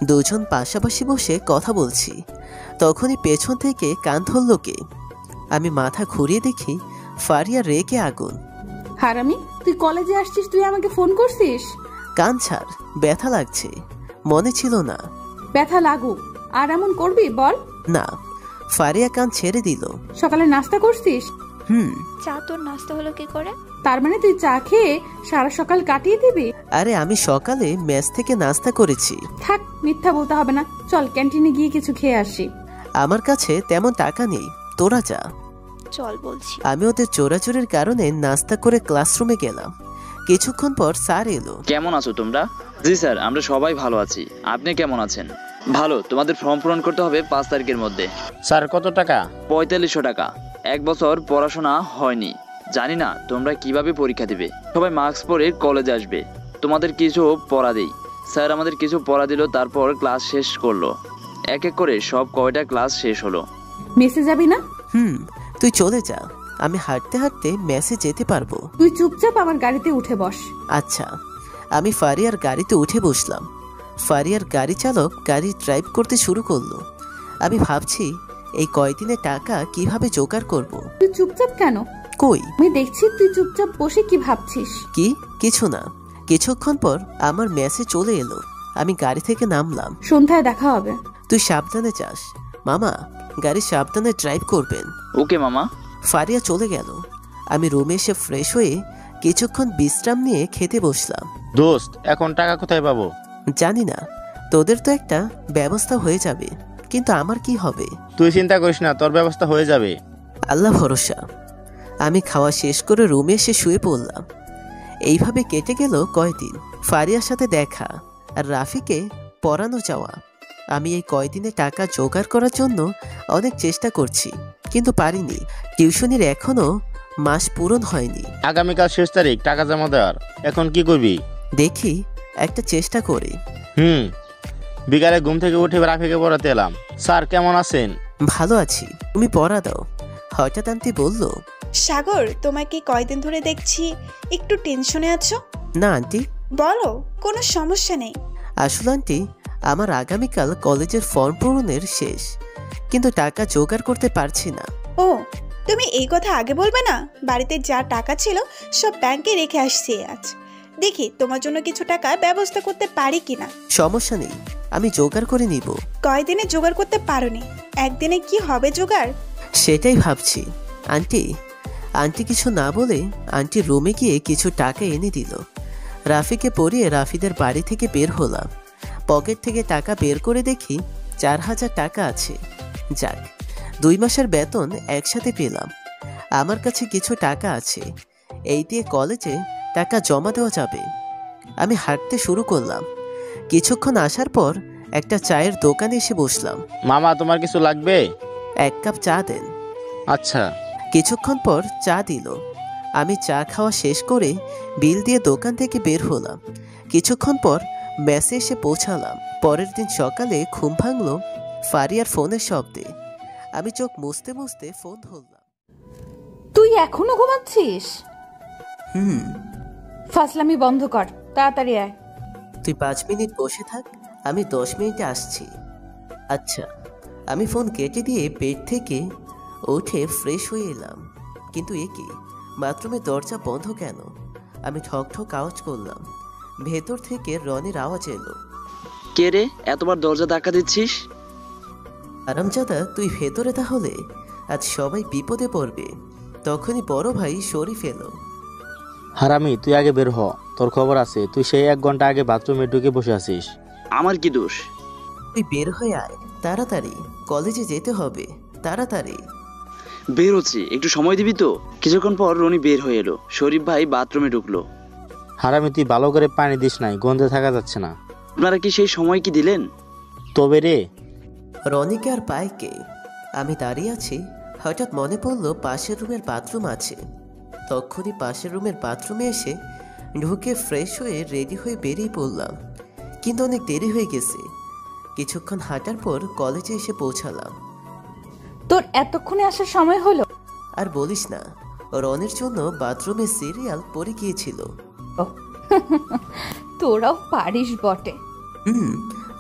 দুজন পাশাপাশি বসে কথা বলছি। তখনই পেছন থেকে কান ধরল কে। আমি মাথা ঘুরিয়ে দেখি ফারিয়া রেগে আগুন। হারামি, তুই কলেজে আসছিস, তুই আমাকে ফোন করছিস? কান ছাড়, ব্যথা লাগছে। মনে ছিল না। ব্যথা লাগুক, আর এমন করবি বল? না। ফারিয়া কান ছেড়ে দিল। সকালে নাস্তা করছিস? চা তোর নাস্তা হলো কি করে? তার মানে তুই চা খেয়ে সারা সকাল কাটিয়ে দিবি? আরে আমি সকালে মেস থেকে নাস্তা করেছি। থাক, মিথ্যা বলতে হবে না, চল ক্যান্টিনে গিয়ে কিছু খেয়ে আসি। আমার কাছে তেমন টাকা নেই, তোরা যা। চল বলছি। আমি ওদের চোরাচুরির কারণে নাস্তা করে ক্লাসরুমে গেলাম। কিছুক্ষণ পর স্যার এলো। কেমন আছো তোমরা? জি স্যার, আমরা সবাই ভালো আছি। আপনি কেমন আছেন? ভালো। তোমাদের ফর্ম পূরণ করতে হবে 5 তারিখের মধ্যে। স্যার কত টাকা? 4500 টাকা। 1 বছর পড়াশোনা হয়নি, জানি না তোমরা কিভাবে পরীক্ষা দিবে। সবাই মাস্ক পরে কলেজে আসবে। তোমাদের কিছু পড়া দেই। স্যার আমাদের কিছু পড়া দিল, তারপর ক্লাস শেষ করলো। এক এক করে সব কয়টা ক্লাস শেষ হলো। মেসে যাবি না? তুই চলে যা, আমি হাঁটতে হাঁটতে মেসে যেতে পারবো। তুই চুপচাপ আমার গাড়িতে উঠে বস। আচ্ছা। আমি ফারিয়ার গাড়িতে উঠে বসলাম। ফারিয়ার গাড়ি চালক গাড়ি ড্রাইভ করতে শুরু করলো। আমি ভাবছি এই কয়দিনে টাকা কিভাবে জোগাড় করব। তুই চুপচাপ কেন? কই, আমি দেখছি তুই চুপচাপ বসে কি ভাবছিস। কিছু না। কিছুক্ষণ পর আমার মেসে চলে এলো। আমি গাড়ি থেকে নামলাম। সন্ধ্যায় দেখা হবে। তুই সাবধানে যাস। মামা, গাড়ি সাবধানে ড্রাইভ করবেন। ওকে মামা। ফারিয়া চলে গেল। আমি রুমে এসে ফ্রেশ হয়ে কিছুক্ষণ বিশ্রাম নিয়ে খেতে বসলাম। দোস্ত, এখন টাকা কোথায় পাবো? জানি না, তোদের তো একটা ব্যবস্থা হয়ে যাবে, কিন্তু আমার কি হবে? তুই চিন্তা করিস না, তোর ব্যবস্থা হয়ে যাবে। আল্লাহ ভরসা। আমি খাওয়া শেষ করে রুমে এসে শুয়ে পড়লাম। এইভাবে কেটে গেল কয়দিন। ফারিয়ার সাথে দেখা আর রাফিকে পড়ানো যাওয়া। আমি এই কয়দিনে টাকা জোগাড় করার জন্য অনেক চেষ্টা করছি, কিন্তু পারিনি। টিউশনির এখনো মাস পূরণ হয়নি। আগামীকাল শেষ তারিখ টাকা জমা দেওয়ার। এখন কি করবি? দেখি একটা চেষ্টা করি। বিকালে ঘুম থেকে উঠে রাফিকে পড়াতে এলাম। স্যার কেমন আছেন? ভালো আছি, তুমি পড়া দাও। হঠাৎ আন্টি বলল, সাগর, তোমাকে কয়দিন ধরে দেখছি একটু টেনশনে আছো। না আন্টি। বলো, কোনো সমস্যা নেই। আসলে আন্টি, আমার আগামীকাল কলেজের ফর্ম পূরণের শেষ, কিন্তু টাকা জোগাড় করতে পারছি না। ও, তুমি এই কথা আগে বলবে না? বাড়িতে যা টাকা ছিল সব ব্যাংকে রেখে আসছি আজ। দেখি তোমার জন্য কিছু টাকা ব্যবস্থা করতে পারি কিনা। সমস্যা নেই, আমি জোগাড় করে নিব। কয়দিনে জোগাড় করতে পারোনি, একদিনে কি হবে জোগাড়? সেটাই ভাবছি। আন্টি কিছু না বলে আন্টি রুমে গিয়ে কিছু টাকা এনে দিল। রাফিকে পরিয়ে রাফিদের বাড়ি থেকে বের হলাম। পকেট থেকে টাকা বের করে দেখি 4000 টাকা আছে। যাক, 2 মাসের বেতন একসাথে পেলাম। আমার কাছে কিছু টাকা আছে, এই দিয়ে কলেজে টাকা জমা দেওয়া যাবে। আমি হাঁটতে শুরু করলাম। কিছুক্ষণ আসার পর একটা চায়ের দোকানে এসে বসলাম। মামা, তোমার কিছু লাগবে? 1 কাপ চা দেন। আচ্ছা। কিছুক্ষণ পর চা দিল। আমি চা খাওয়া শেষ করে বিল দিয়ে দোকান থেকে বের হলাম। কিছুক্ষণ পর মেসে এসে পৌঁছালাম। পরের দিন সকালে ঘুম ভাঙল ফারিয়ার ফোনের শব্দে। আমি চোখ মুছতে মুছতে ফোন ধরলাম। তুই এখনো ঘুমাচ্ছিস? হুম। ফাজলামি বন্ধ কর, তাড়াতাড়ি আয়। তুই 5 মিনিট বসে থাক, আমি 10 মিনিটে আসছি। আচ্ছা। আমি ফোন কেটে দিয়ে বেড থেকে উঠে ফ্রেশ হয়ে এলাম। কিন্তু এ কি, বাথরুমের দরজা বন্ধ কেন? আমি ঠক ঠক আওয়াজ করলাম। ভেতর থেকে রনির আওয়াজ এলো। কে রে, এতবার দরজা ধাক্কা দিচ্ছিস? আরামজাদা, তুই ভেতরে? তাহলে আজ সবাই বিপদে পড়বে। তখনই বড় ভাই শরীফ এলো। হারামি, তুই আগে বের হ, তোর খবর আছে। তুই সেই 1 ঘন্টা আগে বাথরুমে ঢুকে বসে আছিস। আমার কি দোষ? তুই বের হয়ে আয় তাড়াতাড়ি, কলেজে যেতে হবে তাড়াতাড়ি। বের হচ্ছি, একটু সময় দিবি তো? কিছুক্ষণ পর রনি বের হয়ে এলো। শরীফ ভাই বাথরুমে ঢুকলো। হারামি, তুই ভালো করে পানি দিস নাই, গন্ধে থাকা যাচ্ছে না। আপনারা কি সেই সময় কি দিলেন? তবে রে, রনিকে আর পায় কে? আমি দাঁড়িয়ে আছি, হঠাৎ মনে পড়লো পাশের রুমের বাথরুম আছে। তখনই পাশের রুমের বাথরুমে এসে ঢুকে ফ্রেশ হয়ে রেডি হয়ে বেরিয়ে পড়লাম, কিন্তু অনেক দেরি হয়ে গেছে। কিছুক্ষণ হাঁটার পর কলেজে এসে পৌঁছালাম। তোর এতক্ষণে আসার সময় হলো? আর বলিস না, রনির জন্য বাথরুমে সিরিয়াল পড়ে গিয়েছিল। তোরাও পারিস বটে।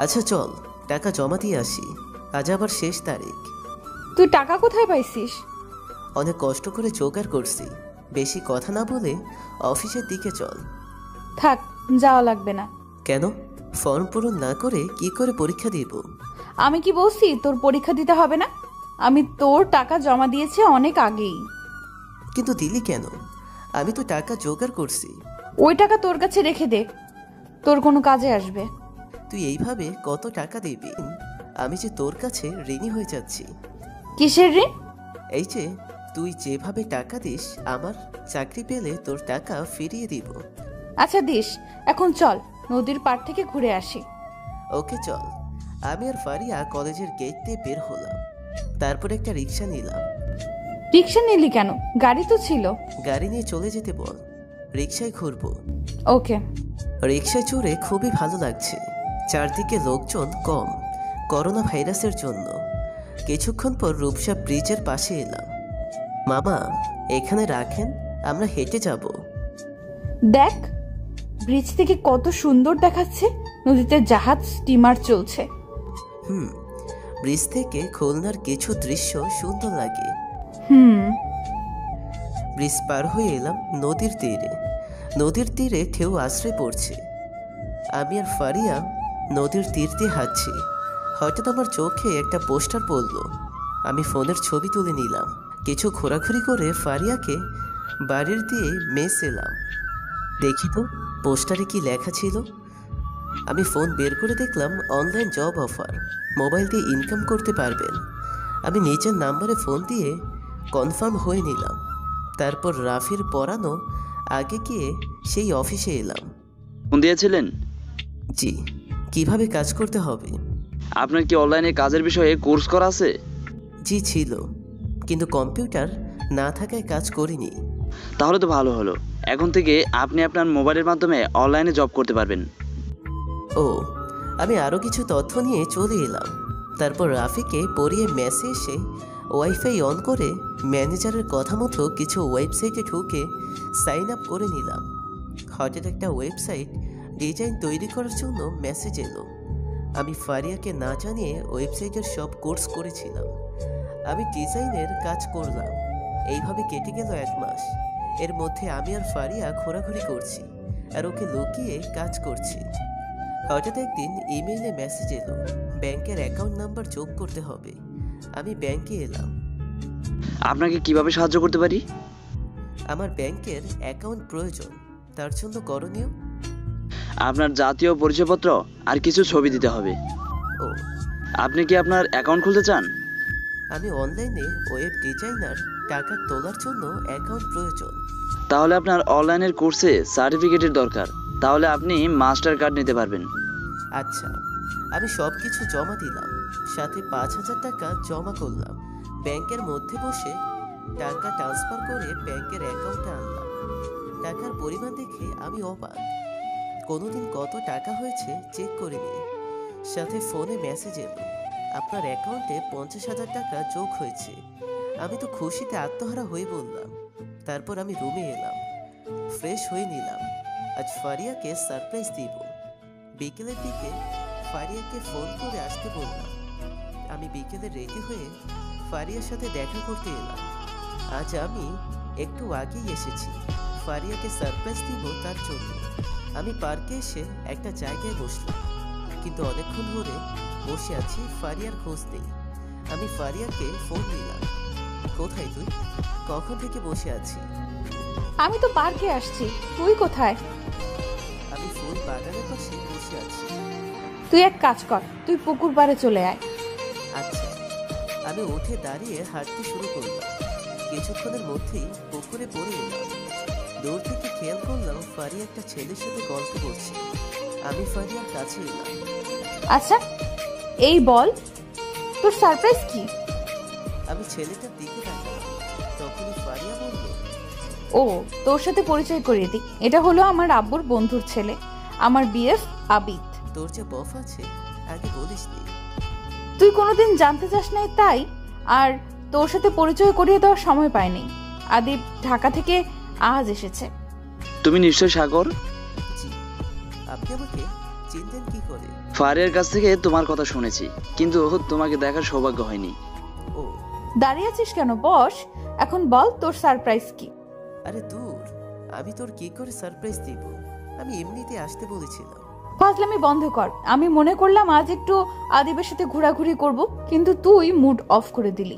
আচ্ছা চল, টাকা জমা দিয়ে আসি, আজ আবার শেষ তারিখ। তুই টাকা কোথায় পাইছিস? অনেক কষ্ট করে জোগাড় করছি। বেশি কথা না বলে অফিসের দিকে চল। থাক, যাওয়া লাগবে না। কেন? ফর্ম পূরণ না করে কি করে পরীক্ষা দিব? আমি কি বলছি তোর পরীক্ষা দিতে হবে না? আমি তোর টাকা জমা দিয়েছি অনেক আগেই। কিন্তু দিলি কেন? আমি তো টাকা জোগাড় করছি। ওই টাকা তোর কাছে রেখে দে, তোর কোনো কাজে আসবে। তুই এইভাবে কত টাকা দিবি? আমি যে তোর কাছে ঋণী হয়ে যাচ্ছি। কিসের ঋণ? এই যে তুই যেভাবে টাকা দিস, আমার চাকরি পেলে তোর টাকা ফিরিয়ে দিব। আচ্ছা দিস, এখন চল নদীর পাড় থেকে ঘুরে আসি। ওকে চল। আমি আর ফারিয়া কলেজের গেট দিয়ে বের হলাম। তারপর একটা রিক্সা নিলাম। রিক্সা নিলি কেন? গাড়ি তো ছিল। গাড়ি নিয়ে চলে যেতে বল, রিক্সায় ঘুরবো। ওকে। রিক্সায় চড়ে খুবই ভালো লাগছে। চারদিকে লোকজন কম, করোনা ভাইরাসের জন্য। কিছুক্ষণ পর রূপসা ব্রিজের পাশে এলাম। মামা, এখানে রাখেন, আমরা হেঁটে যাব। দেখ, ব্রিজ থেকে কত সুন্দর দেখাচ্ছে। নদীতে জাহাজ, স্টিমার চলছে। ব্রিজ থেকে খুলনার কিছু দৃশ্য সুন্দর লাগে। ব্রিজ পার হয়ে এলাম নদীর তীরে। নদীর তীরে ঢেউ আশ্রয় পড়ছে। আমি আর ফারিয়া নদীর তীর দিয়ে হাঁটছি। হঠাৎ আমার চোখে একটা পোস্টার পড়ল। আমি ফোনের ছবি তুলে নিলাম। কিছু ঘোরাঘুরি করে ফারিয়াকে বাড়ির দিয়ে মেস এলাম। দেখি তো পোস্টারে কি লেখা ছিল। আমি ফোন বের করে দেখলাম অনলাইন জব অফার, মোবাইল দিয়ে ইনকাম করতে পারবেন। আমি নিজের নাম্বারে ফোন দিয়ে কনফার্ম হয়ে নিলাম। তারপর রাফির পড়ানো আগে গিয়ে সেই অফিসে এলাম। ফোন দিয়েছিলেন? জি। কিভাবে কাজ করতে হবে? আপনার কি অনলাইনে কাজের বিষয়ে কোর্স করা আছে? জি ছিল, কিন্তু কম্পিউটার না থাকায় কাজ করিনি। তাহলে তো ভালো হলো। এখন থেকে আপনি আপনার মোবাইলের মাধ্যমে অনলাইনে জব করতে পারবেন। ও, আমি আরও কিছু তথ্য নিয়ে চলে এলাম। তারপর রাফিকে পড়িয়ে মেসে এসে ওয়াইফাই অন করে ম্যানেজারের কথা মতো কিছু ওয়েবসাইটে ঢুকে সাইন আপ করে নিলাম। হঠাৎ একটা ওয়েবসাইট ডিজাইন তৈরি করার জন্য মেসেজ এলো। আমি ফারিয়াকে না জানিয়ে ওয়েবসাইটের সব কোর্স করেছিলাম। আমি ডিজাইনের কাজ করলাম। এইভাবে কেটে গেল 1 মাস। এর মধ্যে আমি আর ফারিয়া ঘোরাঘুরি করছি আর ওকে লুকিয়ে কাজ করছি। হঠাৎ একদিন ইমেইলে মেসেজ এলো, ব্যাংকের অ্যাকাউন্ট নাম্বার যোগ করতে হবে। আমি ব্যাংকে এলাম। আপনাকে কিভাবে সাহায্য করতে পারি? আমার ব্যাংকের অ্যাকাউন্ট প্রয়োজন, তার জন্য করণীয়? আপনার জাতীয় পরিচয়পত্র আর কিছু ছবি দিতে হবে। ও, আপনি কি আপনার অ্যাকাউন্ট খুলতে চান? আমি অনলাইনে ওয়েব ডিজাইনার, টাকা তোলার জন্য অ্যাকাউন্ট প্রয়োজন। তাহলে আপনার অনলাইনের কোর্সে সার্টিফিকেটের দরকার। তাহলে আপনি মাস্টার কার্ড নিতে পারবেন। আচ্ছা, আমি সব কিছু জমা দিলাম, সাথে 5,000 টাকা জমা করলাম। ব্যাংকের মধ্যে বসে টাকা ট্রান্সফার করে ব্যাংকের অ্যাকাউন্টে আনলাম। টাকার পরিমাণ দেখে আমি অবাক। কোনোদিন কত টাকা হয়েছে চেক করিনি। সাথে ফোনে মেসেজ এলো, আপনার অ্যাকাউন্টে 50,000 টাকা যোগ হয়েছে। আমি তো খুশিতে আত্মহারা হয়ে বললাম। তারপর আমি রুমে এলাম, ফ্রেশ হয়ে নিলাম। আজ ফারিয়াকে সারপ্রাইজ দিব। বিকেলের দিকে ফারিয়াকে ফোন করে আসতে বললাম। আমি বিকেলে রেডি হয়ে ফারিয়ার সাথে দেখা করতে এলাম। আজ আমি একটু আগেই এসেছি, ফারিয়াকে সারপ্রাইজ দিব তার জন্য। আমি পার্কে এসে একটা জায়গায় বসলাম, কিন্তু অনেকক্ষণ ধরে বসে আছি, ফারিয়ার খোঁজ নেই। আমি ফারিয়াকে ফোন দিলাম। কোথায় তুই? কখন থেকে বসে আছি? আমি তো পার্কে আসছি, তুই কোথায়? আমি ফুল বাগানের পাশে বসে আছি। তুই এক কাজ কর, তুই পুকুর পাড়ে চলে আয়। আচ্ছা। আমি উঠে দাঁড়িয়ে হাঁটতে শুরু করলাম। কিছুক্ষণের মধ্যেই পুকুরে পড়ে এলাম। দূর থেকে খেয়াল করলাম ফারিয়া একটা ছেলের সাথে গল্প করছে। আমি ফারিয়ার কাছে এলাম। আচ্ছা, এই বল, তোর সারপ্রাইজ কি? আমি ছেলেটার দিকে তাকালাম। তখনই ফারিয়া বলল, ও, তোর সাথে পরিচয় করিয়ে দিই, এটা হলো আমার আব্বুর বন্ধুর ছেলে, আমার বিএফ আবিদ। তোর যে বফ আছে আগে বলিসনি। তুই কোনোদিন জানতে চাস নাই তাই, আর তোর সাথে পরিচয় করিয়ে দেওয়ার সময় পাইনি। আদিব ঢাকা থেকে আজ এসেছে। তুমি নিশ্চয় সাগর? জি। আপনি আমাকে চিনতেন কি করে? ফারিয়ার কাছ থেকে তোমার কথা শুনেছি, কিন্তু তোমাকে দেখার সৌভাগ্য হয়নি। ও, দাঁড়িয়ে আছিস কেন? বস, এখন বল তোর সারপ্রাইজ কি? আরে দূর, আমি তোর কি করে সারপ্রাইজ দিব? আমি এমনিতে আসতে বলেছিলাম। ফাজলামি বন্ধ কর। আমি মনে করলাম আজ একটু আদিবের সাথে ঘোরাঘুরি করব, কিন্তু তুই মুড অফ করে দিলি।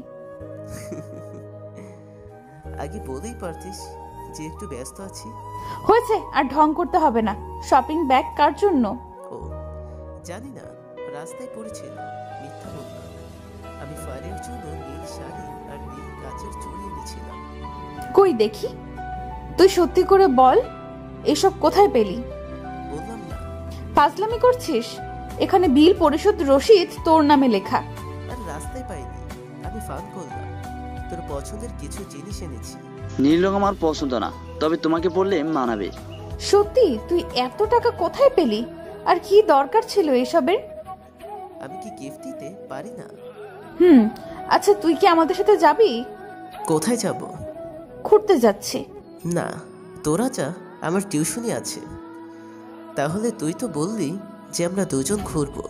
আগে বলেই পারতিস যে একটু ব্যস্ত আছি। হয়েছে, আর ঢং করতে হবে না। শপিং ব্যাগ কার জন্য? ও, জানি না, রাস্তায় পড়েছিল, মিথ্যা বললাম। আমি ফারিয়ার জন্য নীল শাড়ি আর নীল কাচের চুড়ি এনেছিলাম। কই দেখি, তুই সত্যি করে বল, এসব কোথায় পেলি? বললাম না। ফাজলামি করছিস? এখানে বিল পরিশোধ রসিদ তোর নামে লেখা। আর রাস্তায় পাইনি, আমি ফান করলাম। তোর পছন্দের কিছু জিনিস এনেছি। নীল রং আমার পছন্দ না, তবে তোমাকে পরলে মানাবে। সত্যি? তুই এত টাকা কোথায় পেলি? আর কি দরকার ছিল এসবের? আমি কি গিফট দিতে পারি না? আচ্ছা, তুই কি আমাদের সাথে যাবি? কোথায় যাব? ঘুরতে যাচ্ছি। না, তোরা যা, আমার টিউশনি আছে। তাহলে তুই তো বললি যে আমরা দুজন ঘুরবো,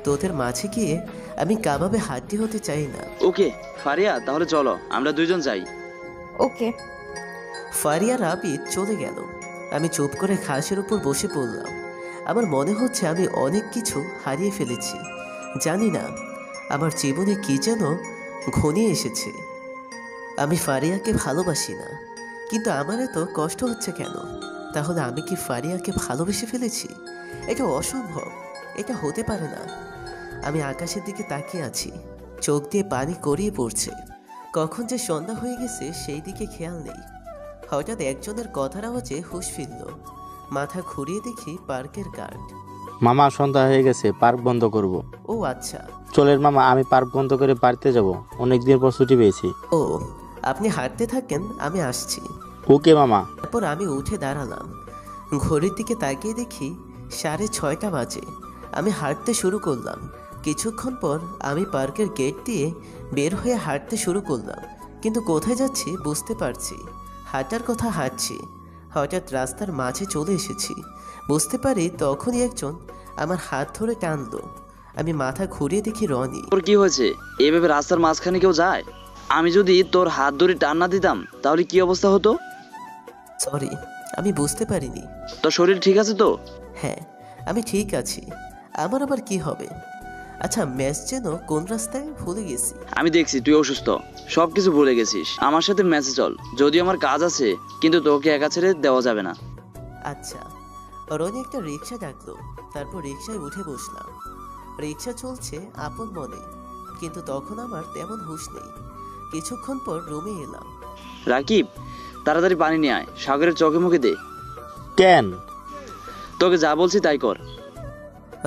তোদের মাঝে গিয়ে আমি কাবাবে হাড্ডি হতে চাই না। ওকে ফারিয়া, তাহলে চলো আমরা দুইজন যাই। ওকে। ফারিয়ার আবিদ চলে গেল। আমি চুপ করে ঘাসের উপর বসে পড়লাম। আমার মনে হচ্ছে আমি অনেক কিছু হারিয়ে ফেলেছি। জানি না আমার জীবনে কি যেন ঘনিয়ে এসেছে। আমি ফারিয়াকে ভালোবাসি না, কিন্তু আমার এত কষ্ট হচ্ছে কেন? তাহলে আমি কি ফারিয়াকে ভালোবেসে ফেলেছি? এটা অসম্ভব, এটা হতে পারে না। আমি আকাশের দিকে তাকিয়ে আছি, চোখ দিয়ে পানি গড়িয়ে পড়ছে। কখন যে সন্ধ্যা হয়ে গেছে সেই দিকে খেয়াল নেই। হঠাৎ একজনের কথার আওয়াজে হুঁশ ফিরল। মাথা ঘুরিয়ে দেখি পার্কের গার্ড। মামা, সন্ধ্যা হয়ে গেছে, পার্ক বন্ধ করব। ও আচ্ছা। চলেন মামা, আমি পার্ক বন্ধ করে বাড়িতে যাব, অনেকদিন পর ছুটি পেয়েছি। ও, আপনি হাঁটতে থাকেন, আমি আসছি। ওকে মামা। তারপর আমি উঠে দাঁড়ালাম। ঘড়ির দিকে তাকিয়ে দেখি 6:30 বাজে। আমি হাঁটতে শুরু করলাম। কিছুক্ষণ পর আমি পার্কের গেট দিয়ে বের হয়ে হাঁটতে শুরু করলাম, কিন্তু কোথায় যাচ্ছি বুঝতে পারছি। হাঁটার কথা হাঁটছি, হঠাৎ রাস্তার মাঝে চলে এসেছি। বুঝতে পারি তখনই একজন আমার হাত ধরে টানলো। আমি মাথা ঘুরিয়ে দেখি রনি। তোর কি হয়েছে? এভাবে রাস্তার মাঝখানে কেউ যায়? আমি যদি তোর হাত ধরে টান না দিতাম তাহলে কি অবস্থা হতো? সরি, আমি বুঝতে পারিনি। তোর শরীর ঠিক আছে তো? হ্যাঁ, আমি ঠিক আছি। আমার আবার কি হবে? আচ্ছা, ম্যাচ যেন কোন রাস্তায় ভুলে গেছি। আমি দেখছি তুই অসুস্থ, সবকিছু ভুলে গেছিস। আমার সাথে ম্যাচে চল, যদিও আমার কাজ আছে, কিন্তু তোকে একা ছেড়ে দেওয়া যাবে না। আচ্ছা। রনি একটা রিক্সা ডাকলো, তারপর রিক্সায় উঠে বসলাম। রিক্সা চলছে আপন মনে, কিন্তু তখন আমার তেমন হুঁশ নেই। কিছুক্ষণ পর রুমে এলাম। রাকিব, তাড়াতাড়ি পানি নিয়ে আয়, সাগরের চোখে মুখে দে। কেন? তোকে যা বলছি তাই কর।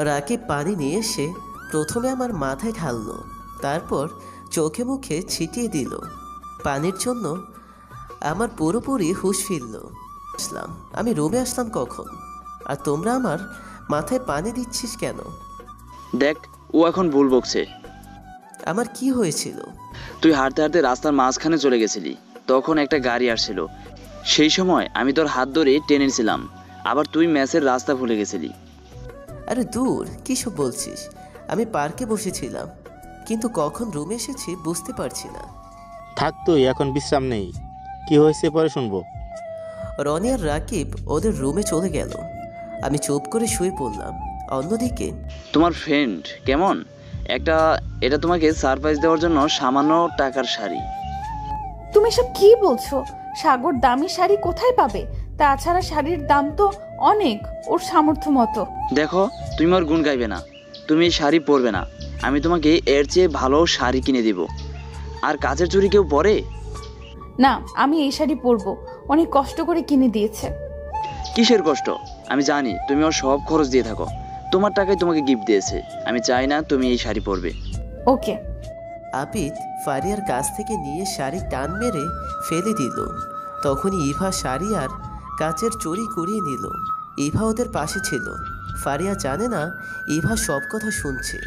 রাকিব পানি নিয়ে এসে প্রথমে আমার মাথায় ঢাললো, তারপর চোখে মুখে ছিটিয়ে দিল। পানির জন্য আমার পুরোপুরি হুঁশ ফিরল। আমি রুমে আসলাম কখন? আর তোমরা আমার মাথায় পানি দিচ্ছিস কেন? দেখ, ও এখন ভুল বকছে। আমার কি হয়েছিল? তুই হাঁটতে হাঁটতে রাস্তার মাঝখানে চলে গেছিলি, তখন একটা গাড়ি আসছিল। সেই সময় আমি তোর হাত ধরে টেনেছিলাম, আবার তুই ম্যাচের রাস্তা ভুলে গেছিলি। আরে দূর, কিসব বলছিস? আমি পার্কে বসেছিলাম, কিন্তু কখন রুমে এসেছি বুঝতে পারছি না। থাক তুই, এখন বিশ্রাম নেই। কি হয়েছে পরে শুনবো। রনি আর রাকিব ওদের রুমে চলে গেল। আমি চুপ করে শুয়ে পড়লাম। অন্যদিকে তোমার ফ্রেন্ড কেমন? এটা তোমাকে সারপ্রাইজ দেওয়ার জন্য সামান্য টাকার শাড়ি। তুমি এসব কি বলছো? সাগর দামি শাড়ি কোথায় পাবে? তাছাড়া শাড়ির দাম তো অনেক, ওর সামর্থ্য মতো। দেখো, তুমি ওর গুণ গাইবে না, তুমি এই শাড়ি পরবে না। আমি তোমাকে এর চেয়ে ভালো শাড়ি কিনে দিব। আর কাচের চুড়ি কেউ পরে? না, আমি এই শাড়ি পরবো, অনেক কষ্ট করে কিনে দিয়েছে। কিসের কষ্ট? আমি জানি তুমি ওর সব খরচ দিয়ে থাকো, তোমার টাকায় তোমাকে গিফট দিয়েছে। আমি চাই না তুমি এই শাড়ি পরবে। ওকে। আবিদ ফারিয়ার কাছ থেকে নিয়ে শাড়ি টান মেরে ফেলে দিল। তখনই ইভা শাড়ি আর কাচের চুড়ি কুড়িয়ে নিল। ইভা ওদের পাশে ছিল। ফারিয়া জানে না ইভা সব কথা শুনছে।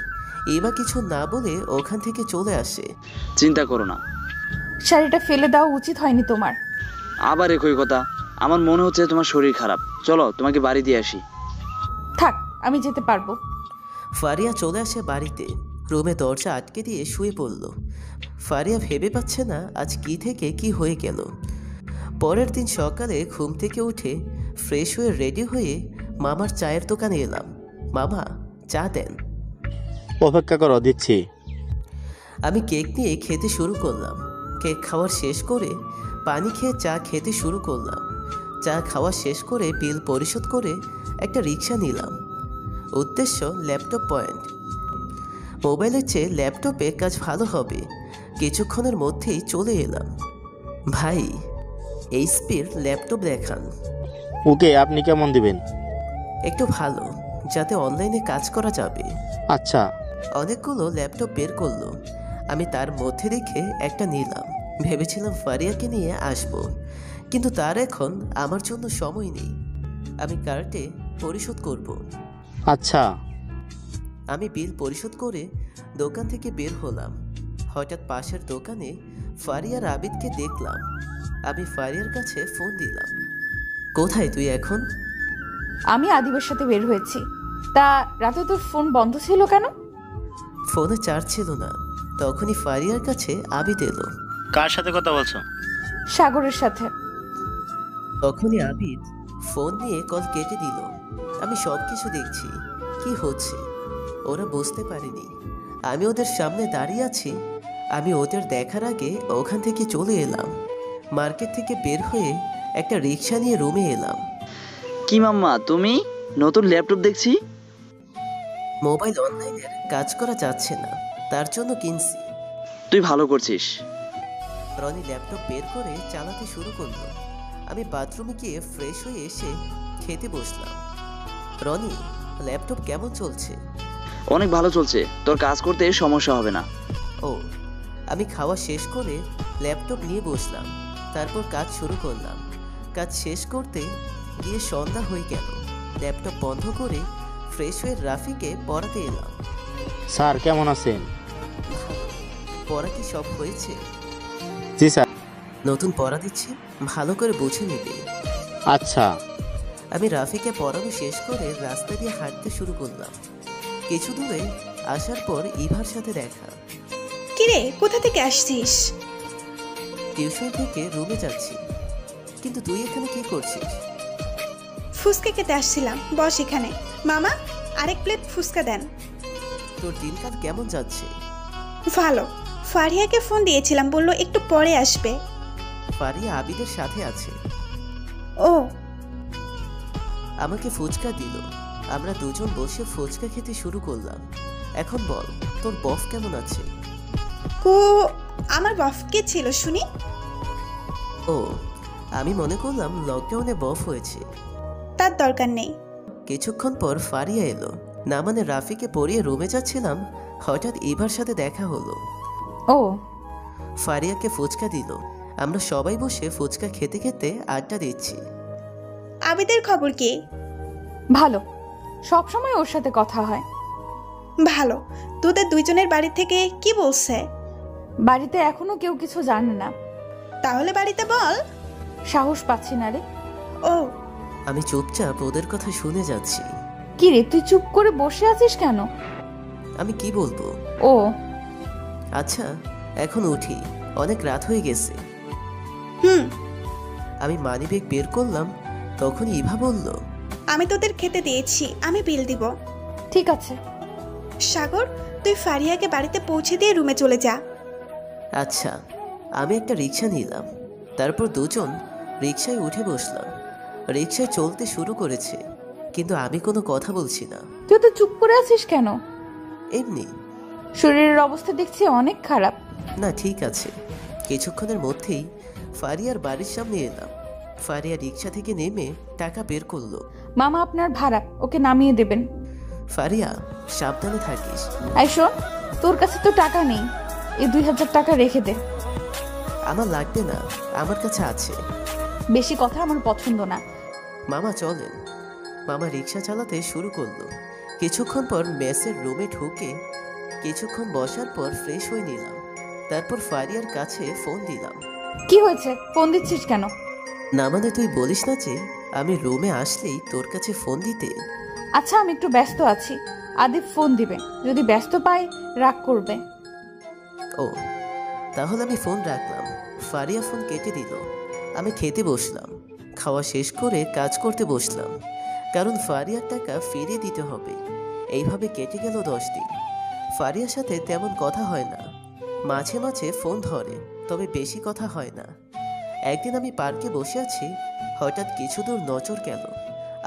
ইভা কিছু না বলে ওখান থেকে চলে আসে। চিন্তা করো না। শাড়িটা ফেলে দেওয়া উচিত হয়নি তোমার। আবার একই কথা? আমার মনে হচ্ছে তোমার শরীর খারাপ। চলো তোমাকে বাড়ি দিয়ে আসি। থাক, আমি যেতে পারবো। ফারিয়া চলে আসে বাড়িতে। রুমে দরজা আটকে দিয়ে শুয়ে পড়ল। ফারিয়া ভেবে পাচ্ছে না আজ কি থেকে কি হয়ে গেল। পরের দিন সকালে ঘুম থেকে উঠে ফ্রেশ হয়ে রেডি হয়ে মামার চায়ের দোকানে এলাম। মামা, চা দেন। অপেক্ষা করো, দিচ্ছি। আমি কেক নিয়ে খেতে শুরু করলাম। কেক খাওয়ার শেষ করে পানি খেয়ে চা খেতে শুরু করলাম। চা খাওয়া শেষ করে বিল পরিশোধ করে একটা রিক্সা নিলাম। উদ্দেশ্য ল্যাপটপ পয়েন্ট। মোবাইলের চেয়ে ল্যাপটপে কাজ ভালো হবে। কিছুক্ষণের মধ্যেই চলে এলাম। ভাই, এইচপির ল্যাপটপ দেখান। ওকে, আপনি কেমন দিবেন? একটু ভালো, যাতে অনলাইনে কাজ করা যাবে। আচ্ছা। অনেকগুলো ল্যাপটপ বের করলো। আমি তার মধ্যে দেখে একটা নিলাম। ভেবেছিলাম ফারিয়াকে নিয়ে আসব, কিন্তু তার এখন আমার জন্য সময় নেই। আমি কার্ডে পরিশোধ করব। আচ্ছা। আমি বিল পরিশোধ করে দোকান থেকে বের হলাম। হঠাৎ পাশের দোকানে ফারিয়ার আবিদকে দেখলাম। আমি ফারিয়ার কাছে ফোন দিলাম। কোথায় তুই এখন? আমি আদিবের সাথে বের হয়েছি। তা রাতে তোর ফোন বন্ধ ছিল কেন? ফোনে চার্জ ছিল না। তখনই ফারিয়ার কাছে আবিদ এলো। কার সাথে কথা বলছো? সাগরের সাথে। তখনই আবিদ ফোন নিয়ে কল কেটে দিল। আমি সব কিছু দেখছি কি হচ্ছে। ওরা বুঝতে পারেনি আমি ওদের সামনে দাঁড়িয়ে আছি। আমি ওদের দেখার আগে ওখান থেকে চলে এলাম। মার্কেট থেকে বের হয়ে একটা রিক্সা নিয়ে রুমে এলাম। কি মাম্মা, তুমি নতুন ল্যাপটপ দেখছি? মোবাইল অনলাইনের কাজ করা যাচ্ছে না, তার জন্য কিনছি। তুই ভালো করছিস। রনি ল্যাপটপ বের করে চালাতে শুরু করলো। আমি বাথরুমে গিয়ে ফ্রেশ হয়ে এসে খেতে বসলাম। রনি, ল্যাপটপ কেমন চলছে? অনেক ভালো চলছে, তোর কাজ করতে সমস্যা হবে না। ও, আমি খাওয়া শেষ করে ল্যাপটপ নিয়ে বসলাম। তারপর কাজ শুরু করলাম। কাজ শেষ করতে গিয়ে সন্ধ্যা হয়ে গেল। ল্যাপটপ বন্ধ করে ফ্রেশ হয়ে রাফিকে পড়াতে এলাম। স্যার কেমন আছেন? পড়া কি সব হয়েছে? জি স্যার। নতুন পড়া দিচ্ছি, ভালো করে বুঝে নিবে। আচ্ছা। আমি রাফিকে পড়ানো শেষ করে রাস্তা দিয়ে হাঁটতে শুরু করলাম। কিছু দূরে আসার পর ইভার সাথে দেখা। কিরে, কোথা থেকে আসছিস? টিউশন থেকে রুমে যাচ্ছি। কিন্তু তুই এখানে কি করছিস? ফুচকা খেতে আসছিলাম, বস এখানে। মামা, আরেক প্লেট ফুচকা দেন। তোর দিনকাল কেমন যাচ্ছে? ভালো। ফারিয়াকে ফোন দিয়েছিলাম, বললো একটু পরে আসবে। ফারিয়া আবিদের সাথে আছে। ও, আমাকে ফুচকা দিল। আমরা দুজন বসে ফুচকা খেতে শুরু করলাম। এখন বল, তোর বফ কেমন আছে? কো, আমার বফ কে ছিল শুনি? ও, আমি মনে করলাম লকডাউনে বফ হয়েছে। তার দরকার নেই। কিছুক্ষণ পর ফারিয়া এলো। না মানে রাফিকে পরিয়ে রুমে যাচ্ছিলাম, হঠাৎ ইভার সাথে দেখা হলো। ও, ফারিয়াকে ফুচকা দিল। আমরা সবাই বসে ফুচকা খেতে খেতে আড্ডা দিচ্ছি। আবিদের খবর কি? ভালো। সব সময় ওর সাথে কথা হয়। ভালো। তোদের দুইজনের বাড়ি থেকে কি বলছে? বাড়িতে এখনো কেউ কিছু জানে না। তাহলে বাড়িতে বল। সাহস পাচ্ছি না রে। ও, আমি চুপচাপ ওদের কথা শুনে যাচ্ছি। কি রে, তুই চুপ করে বসে আছিস কেন? আমি কি বলবো? ও আচ্ছা, এখন উঠি, অনেক রাত হয়ে গেছে। হুম। আমি মানিব্যাগ বের করলাম, তখন ইভা বলল, আমি তোদের খেতে দিয়েছি, আমি বিল দিব। ঠিক আছে। সাগর, তুই ফারিয়াকে বাড়িতে পৌঁছে দিয়ে রুমে চলে যা। আচ্ছা। আমি একটা রিক্সা নিলাম। তারপর দুজন রিক্সায় উঠে বসলাম। রিক্সায় চলতে শুরু করেছে, কিন্তু আমি কোনো কথা বলছি না। তুই তো চুপ করে আছিস কেন? এমনি। শরীরের অবস্থা দেখছি অনেক খারাপ। না, ঠিক আছে। কিছুক্ষণের মধ্যেই ফারিয়ার বাড়ির সামনে এলাম। ফারিয়া রিক্সা থেকে নেমে টাকা বের করলো। মামা আপনার ভাড়া, ওকে নামিয়ে দেবেন। ফারিয়া, সাবধানে থাকিস। আই শোন, তোর কাছে তো টাকা নেই, এই 2000 টাকা রেখে দে। আমার লাগবে না, আমার কাছে আছে। বেশি কথা আমার পছন্দ না। মামা চলেন। মামা রিক্সা চালাতে শুরু করলো। কিছুক্ষণ পর মেসের রুমে ঢুকে কিছুক্ষণ বসার পর ফ্রেশ হয়ে নিলাম। তারপর ফারিয়ার কাছে ফোন দিলাম। কি হয়েছে, ফোন দিচ্ছিস কেন? না মানে তুই বলিস না যে আমি রুমে আসলেই তোর কাছে ফোন দিতে? আচ্ছা, আমি একটু ব্যস্ত আছি, আদিব ফোন দিবে, যদি ব্যস্ত পাই রাগ করবে। ও, তাহলে আমি ফোন রাখলাম। ফারিয়া ফোন কেটে দিল। আমি খেতে বসলাম। খাওয়া শেষ করে কাজ করতে বসলাম, কারণ ফারিয়ার টাকা ফিরিয়ে দিতে হবে। এইভাবে কেটে গেল 10 দিন। ফারিয়ার সাথে তেমন কথা হয় না, মাঝে মাঝে ফোন ধরে, তবে বেশি কথা হয় না। একদিন আমি পার্কে বসে আছি, হঠাৎ কিছু দূর নজর গেল।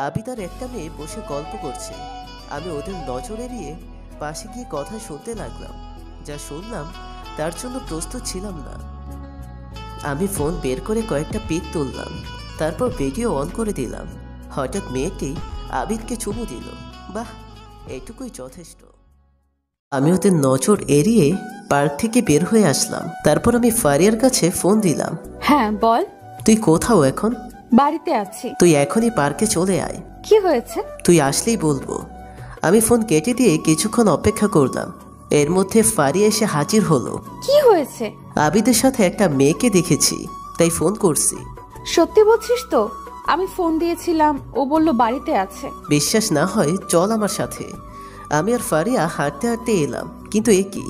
আবিদার একটা মেয়ে বসে গল্প করছে। আমি ওদের নজর এড়িয়ে পাশে গিয়ে কথা শুনতে লাগলাম। যা শুনলাম তার জন্য প্রস্তুত ছিলাম না। আমি ফোন বের করে কয়েকটা পিক তুললাম, তারপর ভিডিও অন করে দিলাম। হঠাৎ মেয়েটি আবিদকে চুমু দিল। বাহ, এটুকুই যথেষ্ট। আমি ওদের নজর এড়িয়ে পার্ক থেকে বের হয়ে আসলাম। তারপর আমি ফারিয়ার কাছে ফোন দিলাম। হ্যাঁ বল। তুই কোথাও এখন? বাড়িতে আছি। তুই এখনই পার্কে চলে আয়। কি হয়েছে? তুই আসলেই বলবো। আমি ফোন কেটে দিয়ে কিছুক্ষণ অপেক্ষা করলাম। এর মধ্যে ফারিয়া এসে হাজির হলো। কি হয়েছে? আবিদের সাথে একটা মেয়েকে দেখেছি, তাই ফোন করছি। সত্যি বলছিস তো? আমি ফোন দিয়েছিলাম, ও বলল বাড়িতে আছে। বিশ্বাস না হয় চল আমার সাথে। আমি আর ফারিয়া হাঁটতে হাঁটতে এলাম, কিন্তু এ কি,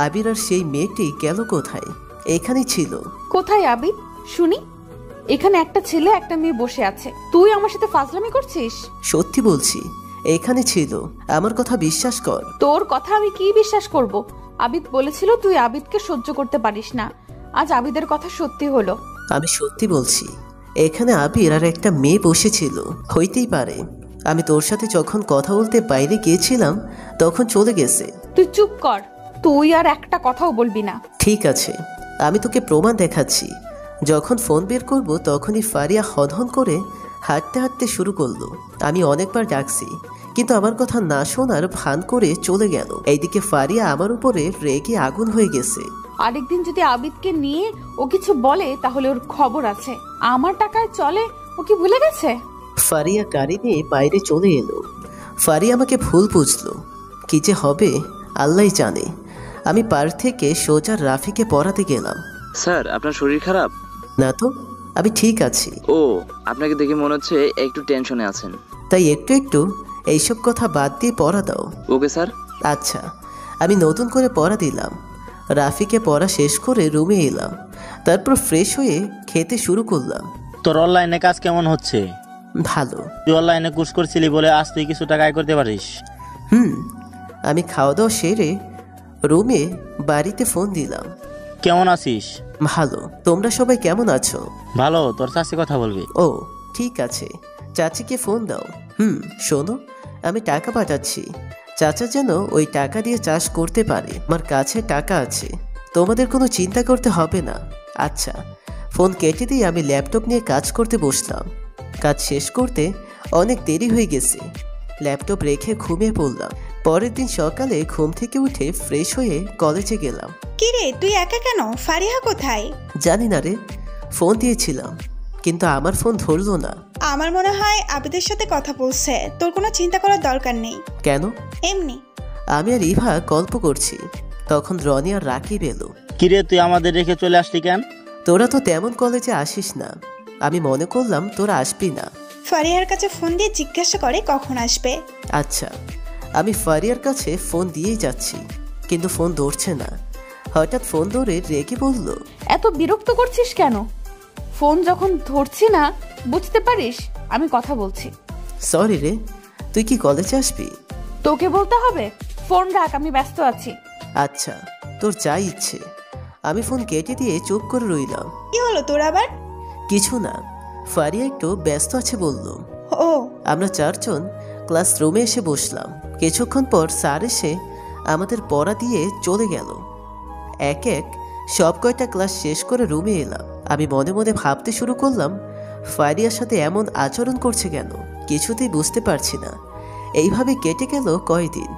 আবির আর সেই মেয়েটি গেল কোথায়? এখানেই ছিল। কোথায় আবিদ? শুনি। এখানে একটা ছেলে একটা মেয়ে বসে আছে, তুই আমার সাথে ফাজলামি করছিস? সত্যি বলছি, এখানে ছিল, আমার কথা বিশ্বাস কর। তোর কথা আমি কি বিশ্বাস করব? আবিদ বলেছিল তুই আবিদকে সহ্য করতে পারিস না, আজ আবিদের কথা সত্যি হলো। আমি সত্যি বলছি, এখানে আবির আর একটা মেয়ে বসেছিল। হইতেই পারে আমি তোর সাথে যখন কথা বলতে বাইরে গিয়েছিলাম তখন চলে গেছে। তুই চুপ কর, তুই আর একটা কথাও বলবি না। ঠিক আছে, আমি তোকে প্রমাণ দেখাচ্ছি। যখন ফোন বের করব তখনই ফারিয়া হনহন করে হাঁটতে হাঁটতে শুরু করলো। আমি অনেকবার ডাকছি, কিন্তু আমার কথা না শোনার ভান করে চলে গেল। এইদিকে ফারিয়া আমার উপরে রেগে আগুন হয়ে গেছে। আরেকদিন যদি আবিদকে নিয়ে ও কিছু বলে তাহলে ওর খবর আছে। আমার টাকায় চলে, ও কি ভুলে গেছে? ফারিয়া গাড়ি নিয়ে বাইরে চলে এলো। ফারিয়া আমাকে ভুল বুঝলো, কি যে হবে আল্লাহই জানে। আমি পার্ক থেকে সোজা রাফিকে পড়াতে গেলাম। স্যার, আপনার শরীর খারাপ? না তো, আমি ঠিক আছি। ও, আপনাকে দেখে মনে হচ্ছে একটু টেনশনে আছেন। তাই একটু একটু এইসব কথা বাদ দিয়ে পড়া দাও। Okay sir. আচ্ছা, আমি নতুন করে পড়া দিলাম। রাফিকে পড়া শেষ করে রুমে এলাম। তারপর ফ্রেশ হয়ে খেতে শুরু করলাম। তোর অনলাইনে কাজ কেমন হচ্ছে? ভালো। তুই অনলাইনে কোর্স করছিলি বলে আজ তুই কিছু টাকা আয় করতে পারিস। আমি খাওয়া দাওয়া সেরে রুমে বাড়িতে ফোন দিলাম। কেমন আছিস? ভালো। তোমরা সবাই কেমন আছো? ভালো। তোর চাষি কথা বলবি? ও ঠিক আছে, চাচিকে ফোন দাও। শোনো, আমি টাকা পাঠাচ্ছি। চাচা যেন ওই টাকা দিয়ে চাষ করতে পারে। আমার কাছে টাকা আছে, তোমাদের কোনো চিন্তা করতে হবে না। আচ্ছা, ফোন কেটে দিয়ে আমি ল্যাপটপ নিয়ে কাজ করতে বসলাম। কাজ শেষ করতে অনেক দেরি হয়ে গেছে। ল্যাপটপ রেখে ঘুমিয়ে পড়লাম। পরের দিন সকালে ঘুম থেকে উঠে ফ্রেশ হয়ে কলেজে গেলাম। কিরে, তুই একা কেন? ফারিহা কোথায়? জানি না রে, ফোন দিয়েছিলাম কিন্তু আমার ফোন ধরলো না। আমার মনে হয় আবিদের সাথে কথা বলছে, তোর কোনো চিন্তা করার দরকার নেই। কেন? এমনি। আমি আর ইভা গল্প করছি, তখন রনি আর রাকিব এলো। কিরে, তুই আমাদের রেখে চলে আসলি কেন? তোরা তো তেমন কলেজে আসিস না, আমি মনে করলাম তোরা আসবি না। ফারিহার কাছে ফোন দিয়ে জিজ্ঞাসা করে কখন আসবে। আচ্ছা, আমি ফারিয়ার কাছে ফোন দিয়েই যাচ্ছি, কিন্তু ফোন ধরছে না। হঠাৎ ফোন ধরে রেগে বলল, এত বিরক্ত করছিস কেন? ফোন যখন ধরছি না বুঝতে পারিস আমি কথা বলছি। সরি রে, তুই কি কলেজে আসবি? তোকে বলতে হবে? ফোন রাখ, আমি ব্যস্ত আছি। আচ্ছা, তোর যা ইচ্ছে। আমি ফোন কেটে দিয়ে চুপ করে রইলাম। কি হলো তোর আবার? কিছু না, ফারিয়া একটু ব্যস্ত আছে বলল। ও। আমরা চারজন ক্লাসরুমে এসে বসলাম। কিছুক্ষণ পর স্যার এসে আমাদের পড়া দিয়ে চলে গেল। এক এক সব কয়টা ক্লাস শেষ করে রুমে এলাম। আমি মনে মনে ভাবতে শুরু করলাম, ফারিয়ার সাথে এমন আচরণ করছে কেন, কিছুতেই বুঝতে পারছি না। এইভাবে কেটে গেল কয়দিন।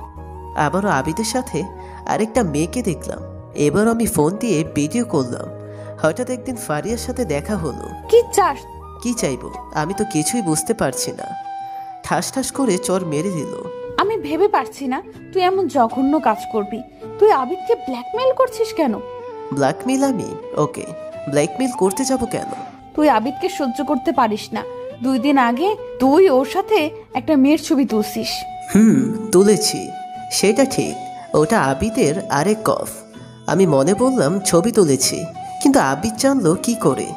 আবারও আবিদের সাথে আরেকটা মেয়েকে দেখলাম। এবার আমি ফোন দিয়ে ভিডিও করলাম। হঠাৎ একদিন ফারিয়ার সাথে দেখা হলো। কি চাস? কি চাইবো, আমি তো কিছুই বুঝতে পারছি না। ঠাস ঠাস করে চর মেরে দিল। আমি ভেবে পারছি না তুই এমন জঘন্য কাজ করবি। তুই আবিদকে ব্ল্যাকমেইল করছিস কেন? ব্ল্যাকমেইল? আমি ওকে ব্ল্যাকমেইল করতে যাব কেন? তুই আবিদকে সহ্য করতে পারিস না। 2 দিন আগে তুই ওর সাথে একটা মেয়ের ছবি তুলছিস। তুলেছি, সেটা ঠিক। ওটা আবিদের আরেক কফ। আমি মনে বললাম ছবি তুলেছি, কিন্তু আবিদ জানলো কি করে?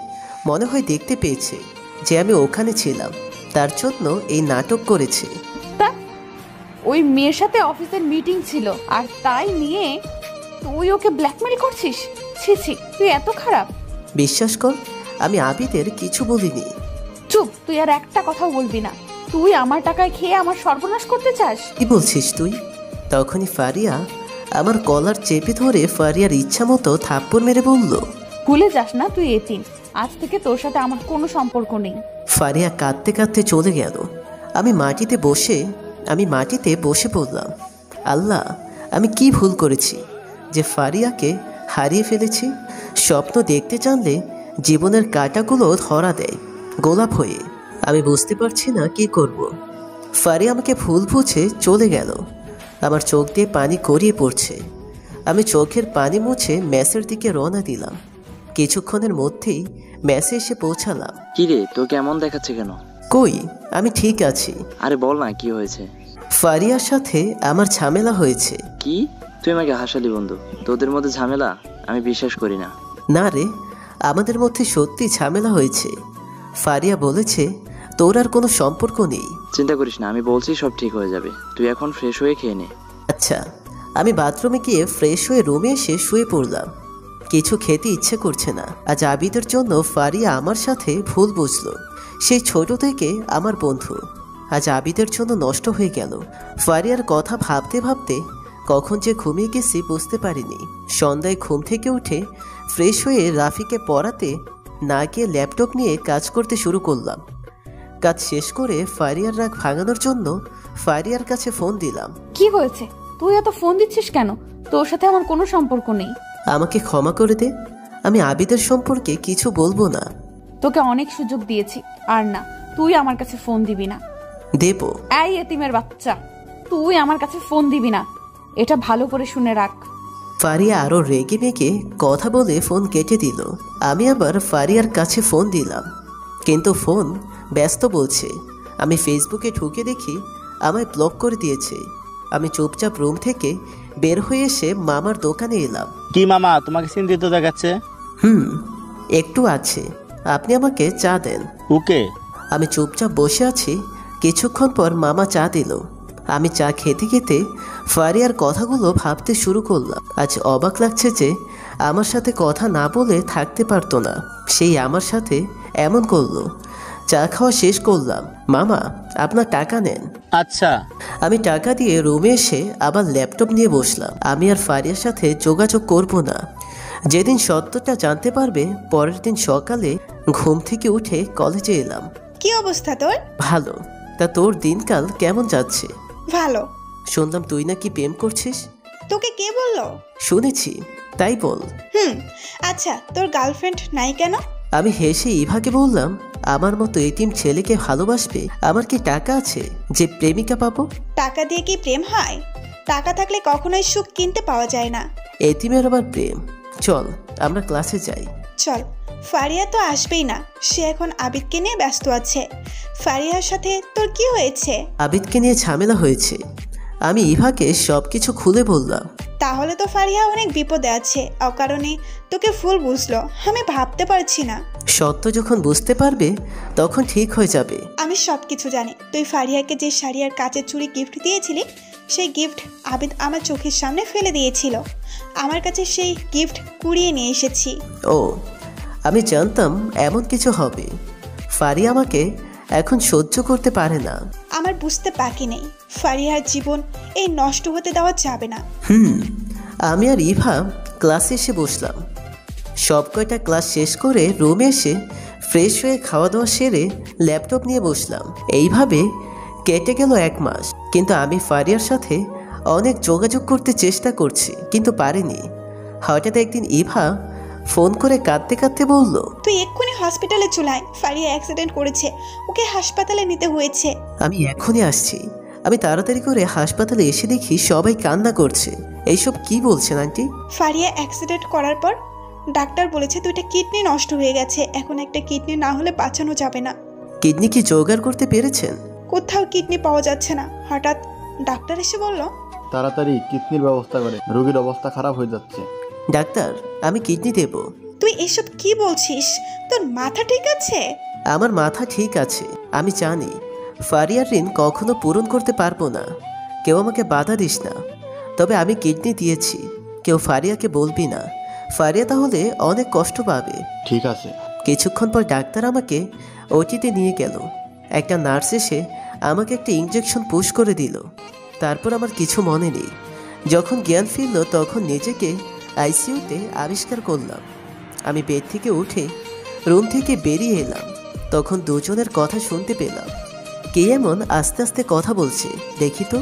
মনে হয় দেখতে পেয়েছে যে আমি ওখানে ছিলাম, তার জন্য এই নাটক করেছে। তা ওই মেয়ের সাথে অফিসের মিটিং ছিল আর তাই নিয়ে তুই ওকে ব্ল্যাকমেইল করছিস? ছি ছি, তুই এত খারাপ। বিশ্বাস কর, আমি আবিদের কিছু বলিনি। চুপ, তুই আর একটা কথাও বলবি না। তুই আমার টাকায় খেয়ে আমার সর্বনাশ করতে চাস? কি বলছিস তুই? তখনই ফারিয়া আমার কলার চেপে ধরে ফারিয়ার ইচ্ছা মতো থাপ্পড় মেরে বলল, ভুলে যাস না তুই এতিম। আজ থেকে তোর সাথে আমার কোনো সম্পর্ক নেই। ফারিয়া কাঁদতে কাঁদতে চলে গেল। আমি মাটিতে বসে পড়লাম। আল্লাহ, আমি কি ভুল করেছি যে ফারিয়াকে হারিয়ে ফেলেছি। স্বপ্ন দেখতে জানলে জীবনের কাঁটাগুলো ধরা দেয় গোলাপ হয়ে। আমি বুঝতে পারছি না কি করব। ফারিয়া আমাকে ভুল বুঝে চলে গেল। আমার চোখ দিয়ে পানি গড়িয়ে পড়ছে। আমি চোখের পানি মুছে মেসের দিকে রওনা দিলাম। কিছুক্ষণের মধ্যেই মেসে এসে পৌঁছালাম। কি রে, তো কেমন দেখাচ্ছে কেন? কই, আমি ঠিক আছি। আরে বল না, কি হয়েছে? ফারিয়ার সাথে আমার ঝামেলা হয়েছে। কি? তুই আমাকে হাসালি বন্ধু। তোদের মধ্যে ঝামেলা? আমি বিশ্বাস করি না। না রে, আমাদের মধ্যে সত্যি ঝামেলা হয়েছে। ফারিয়া বলেছে তোর আর কোনো সম্পর্ক নেই। চিন্তা করিস না, আমি বলছি সব ঠিক হয়ে যাবে। তুই এখন ফ্রেশ হয়ে খেয়ে নে। আচ্ছা। আমি বাথরুমে গিয়ে ফ্রেশ হয়ে রুমে এসে শুয়ে পড়লাম। কিছু খেতে ইচ্ছে করছে না। আজ আবিদের জন্য ফারিয়া আমার সাথে ভুল বুঝলো। সেই ছোট থেকে আমার বন্ধু আজ আবিদের জন্য নষ্ট হয়ে গেল। ফারিয়ার কথা ভাবতে ভাবতে কখন যে ঘুমিয়ে গেছি বুঝতে পারিনি। সন্ধ্যায় ঘুম থেকে উঠে ফ্রেশ হয়ে রাফিকে পড়াতে না গিয়ে ল্যাপটপ নিয়ে কাজ করতে শুরু করলাম। কাজ শেষ করে ফারিয়ার রাগ ভাঙানোর জন্য ফারিয়ার কাছে ফোন দিলাম। কি হয়েছে? তুই এত ফোন দিচ্ছিস কেন? তোর সাথে আমার কোনো সম্পর্ক নেই। আমাকে ক্ষমা করে দে, আমি আবিদের সম্পর্কে কিছু বলবো না। তোকে অনেক সুযোগ দিয়েছি, আর না, তুই আমার কাছে ফোন দিবি না। দেব। এই এতিমের বাচ্চা, তুই আমার কাছে ফোন দিবি না, এটা ভালো করে শুনে রাখ। ফারিয়া আরো রেগে মেগে কথা বলে ফোন কেটে দিল। আমি আবার ফারিয়ার কাছে ফোন দিলাম, কিন্তু ফোন ব্যস্ত বলছে। আমি ফেসবুকে ঢুকে দেখি আমায় ব্লক করে দিয়েছে। আমি চুপচাপ রুম থেকে বের হয়ে এসে মামার দোকানে এলাম। কি মামা, তোমাকে চিন্তিত দেখাচ্ছে? একটু আছে, আপনি আমাকে চা দেন। ওকে। আমি চুপচাপ বসে আছি। কিছুক্ষণ পর মামা চা দিল। আমি চা খেতে খেতে ফারিয়ার কথাগুলো ভাবতে শুরু করলাম। আজ অবাক লাগছে যে আমার সাথে কথা না বলে থাকতে পারতো না, সেই আমার সাথে এমন করলো। চা খাওয়া শেষ করলাম। মামা, আপনার টাকা নেন। আচ্ছা। আমি টাকা দিয়ে রুমে এসে আবার ল্যাপটপ নিয়ে বসলাম। আমি আর ফারিয়ার সাথে যোগাযোগ করব না। যেদিন সত্যটা জানতে পারবে পরের দিন সকালে ঘুম থেকে উঠে কলেজে এলাম। কি অবস্থা তোর? ভালো। তা তোর দিনকাল কেমন যাচ্ছে? ভালো। শুনলাম তুই নাকি প্রেম করছিস। তোকে কে বললো? শুনেছি, তাই বল। আচ্ছা, তোর গার্লফ্রেন্ড নাই কেন? আমি হেসে ইভাকে বললাম, আমার মতো এতিম ছেলেকে ভালোবাসবে আমার কি টাকা আছে যে প্রেমিকা পাবো? টাকা দিয়ে কি প্রেম হয়? টাকা থাকলে কখনোই সুখ কিনতে পাওয়া যায় না। এতিমের আবার প্রেম? চল আমরা ক্লাসে যাই। চল। ফারিয়া তো আসবেই না, সে এখন আবিদকে নিয়ে ব্যস্ত আছে। ফারিয়ার সাথে তোর কি হয়েছে? আবিদকে নিয়ে ঝামেলা হয়েছে। আমি ইভাকে সবকিছু খুলে বললাম। তাহলে তো ফারিয়া অনেক বিপদে আছে, অকারণে তোকে ফুল বুঝলো। আমি ভাবতে পারছি না। সত্য যখন বুঝতে পারবে তখন ঠিক হয়ে যাবে। আমি সবকিছু জানি। তুই ফারিয়াকে যে শাড়ি আর কাচের চুড়ি গিফট দিয়েছিলি, সেই গিফট আবিদ আমার চোখের সামনে ফেলে দিয়েছিল। আমার কাছে সেই গিফট কুড়িয়ে নিয়ে এসেছি। ও, আমি জানতাম এমন কিছু হবে। ফারিয়া আমাকে এখন সহ্য করতে পারে না। আমার বুঝতে বাকি নেই, ফারিয়ার জীবন এই নষ্ট হতে দেওয়া যাবে না। আমি আর ইভা ক্লাসে এসে বসলাম। সব কয়টা ক্লাস শেষ করে রুমে এসে ফ্রেশ হয়ে খাওয়া দাওয়া সেরে ল্যাপটপ নিয়ে বসলাম। এইভাবে কেটে গেল 1 মাস। কিন্তু আমি ফারিয়ার সাথে অনেক যোগাযোগ করতে চেষ্টা করছি, কিন্তু পারিনি। হঠাৎ একদিন ইভা ফোন করে কাঁদতে কাঁদতে বলল, তুই এক্ষুনি হসপিটালে চলে আয়, ফারিয়া অ্যাক্সিডেন্ট করেছে, ওকে হাসপাতালে নিতে হয়েছে। আমি এখনই আসছি। আমি তাড়াতাড়ি করে হাসপাতালে এসে দেখি সবাই কান্না করছে। এইসব কি বলছেন আন্টি? ফারিয়া অ্যাক্সিডেন্ট করার পর ডাক্তার বলেছে 2টা কিডনি নষ্ট হয়ে গেছে, এখন একটা কিডনি না হলে বাঁচানো যাবে না। কিডনি কি জোগাড় করতে পেরেছেন? কোথাও কিডনি পাওয়া যাচ্ছে না। হঠাৎ ডাক্তার এসে বলল, তাড়াতাড়ি কিডনির ব্যবস্থা করে, রোগীর অবস্থা খারাপ হয়ে যাচ্ছে। ডাক্তার, আমি কিডনি দেব। তুই এসব কি বলছিস? তোর মাথা ঠিক আছে? আমার মাথা ঠিক আছে। আমি জানি ফারিয়ার ঋণ কখনো পূরণ করতে পারবো না। কেউ আমাকে বাধা দিস না। তবে আমি কিডনি দিয়েছি, কেউ ফারিয়াকে বলবি না। ফারিয়া তাহলে অনেক কষ্ট পাবে। ঠিক আছে। কিছুক্ষণ পর ডাক্তার আমাকে ওটিতে নিয়ে গেল। একটা নার্স এসে আমাকে একটা ইঞ্জেকশন পুশ করে দিল। তারপর আমার কিছু মনে নেই। যখন জ্ঞান ফিরল তখন নিজেকে আইসিইউতে আবিষ্কার করলাম। আমি বেড থেকে উঠে রুম থেকে বেরিয়ে এলাম। তখন দুজনের কথা শুনতে পেলাম। কে এমন আস্তে আস্তে কথা বলছে দেখি তো।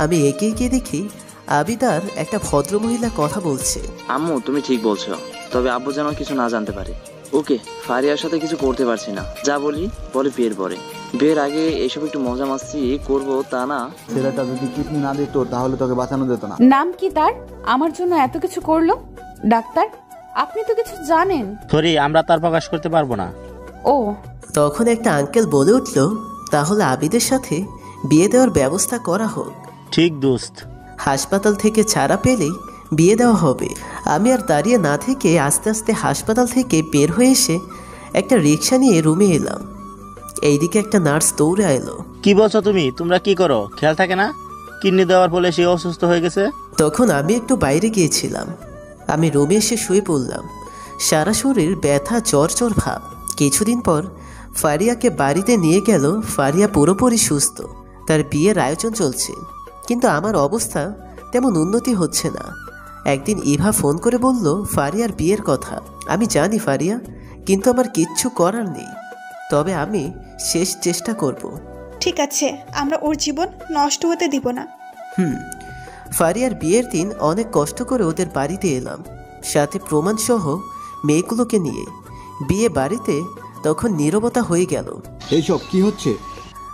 আমি এগিয়ে গিয়ে দেখি আবিদার একটা ভদ্রমহিলা কথা বলছে। আম্মু তুমি ঠিক বলছো, তবে আব্বু যেন কিছু না জানতে পারে। ওকে, ফারিয়ার সাথে কিছু করতে পারছি না, যা বলি বলে বিয়ের পরে। বিয়ের আগে এসব একটু মজা মাস্তি করবো তা না। ছেলেটা যদি কিডনি না দিত তাহলে তোকে বাঁচানো যেত না। নাম কি তার? আমার জন্য এত কিছু করলো। ডাক্তার, আপনি তো কিছু জানেন। সরি, আমরা তার প্রকাশ করতে পারবো না। ও, তখন একটা আঙ্কেল বলে উঠল, তাহলে আবিদের সাথে বিয়ে দেওয়ার ব্যবস্থা করা হোক। ঠিক দোস্ত। হাসপাতাল থেকে ছাড়া পেলেই বিয়ে দেওয়া হবে। আমি আর দাঁড়িয়ে না থেকে আস্তে আস্তে হাসপাতাল থেকে বের হয়ে এসে একটা রিক্সা নিয়ে রুমে এলাম। এইদিকে একটা নার্স দৌড়ে এলো। কি বলছো তুমি? তোমরা কি করো? খেয়াল থাকে না কিডনি দেওয়ার ফলে সে অসুস্থ হয়ে গেছে? তখন আমি একটু বাইরে গিয়েছিলাম। আমি রুমে এসে শুয়ে পড়লাম। সারা শরীর ব্যথা, জ্বর জ্বর ভাব। কিছুদিন পর ফারিয়াকে বাড়িতে নিয়ে গেল। ফারিয়া পুরোপুরি সুস্থ, তার বিয়ের আয়োজন চলছে, কিন্তু আমার অবস্থা তেমন উন্নতি হচ্ছে না। একদিন ইভা ফোন করে বলল ফারিয়ার বিয়ের কথা। আমি জানি ফারিয়া, কিন্তু আমার কিচ্ছু করার নেই। তবে আমি শেষ চেষ্টা করব। ঠিক আছে, আমরা ওর জীবন নষ্ট হতে দিব না। ফারিয়ার বিয়ের দিন অনেক কষ্ট করে ওদের বাড়িতে এলাম, সাথে প্রমাণসহ মেয়েগুলোকে নিয়ে। বিয়ে বাড়িতে তখন নীরবতা হয়ে গেল। এইসব কি হচ্ছে?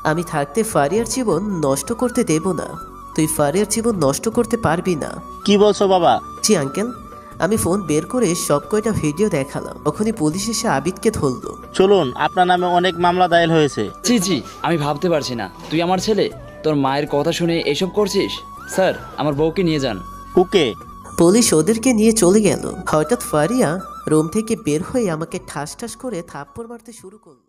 আমি থাকতে ফারিয়ার জীবন নষ্ট করতে দেব না। তুই ফারিয়ার জীবন নষ্ট করতে পারবি না। কি বলছো বাবা? জি আঙ্কেল। আমি ফোন বের করে সব কয়টা ভিডিও দেখালাম। তখনই পুলিশ এসে আবিদকে ধরলো। চলুন, আপনার নামে অনেক মামলা দায়ের হয়েছে। জি জি, আমি ভাবতে পারছি না তুই আমার ছেলে, তোর মায়ের কথা শুনে এসব করছিস। স্যার, আমার বউকে নিয়ে যান। ওকে। পুলিশ ওদেরকে নিয়ে চলে গেল। হঠাৎ ফারিয়া রুম থেকে বের হয়ে আমাকে ঠাস ঠাস করে থাপ্পড় মারতে শুরু করলো।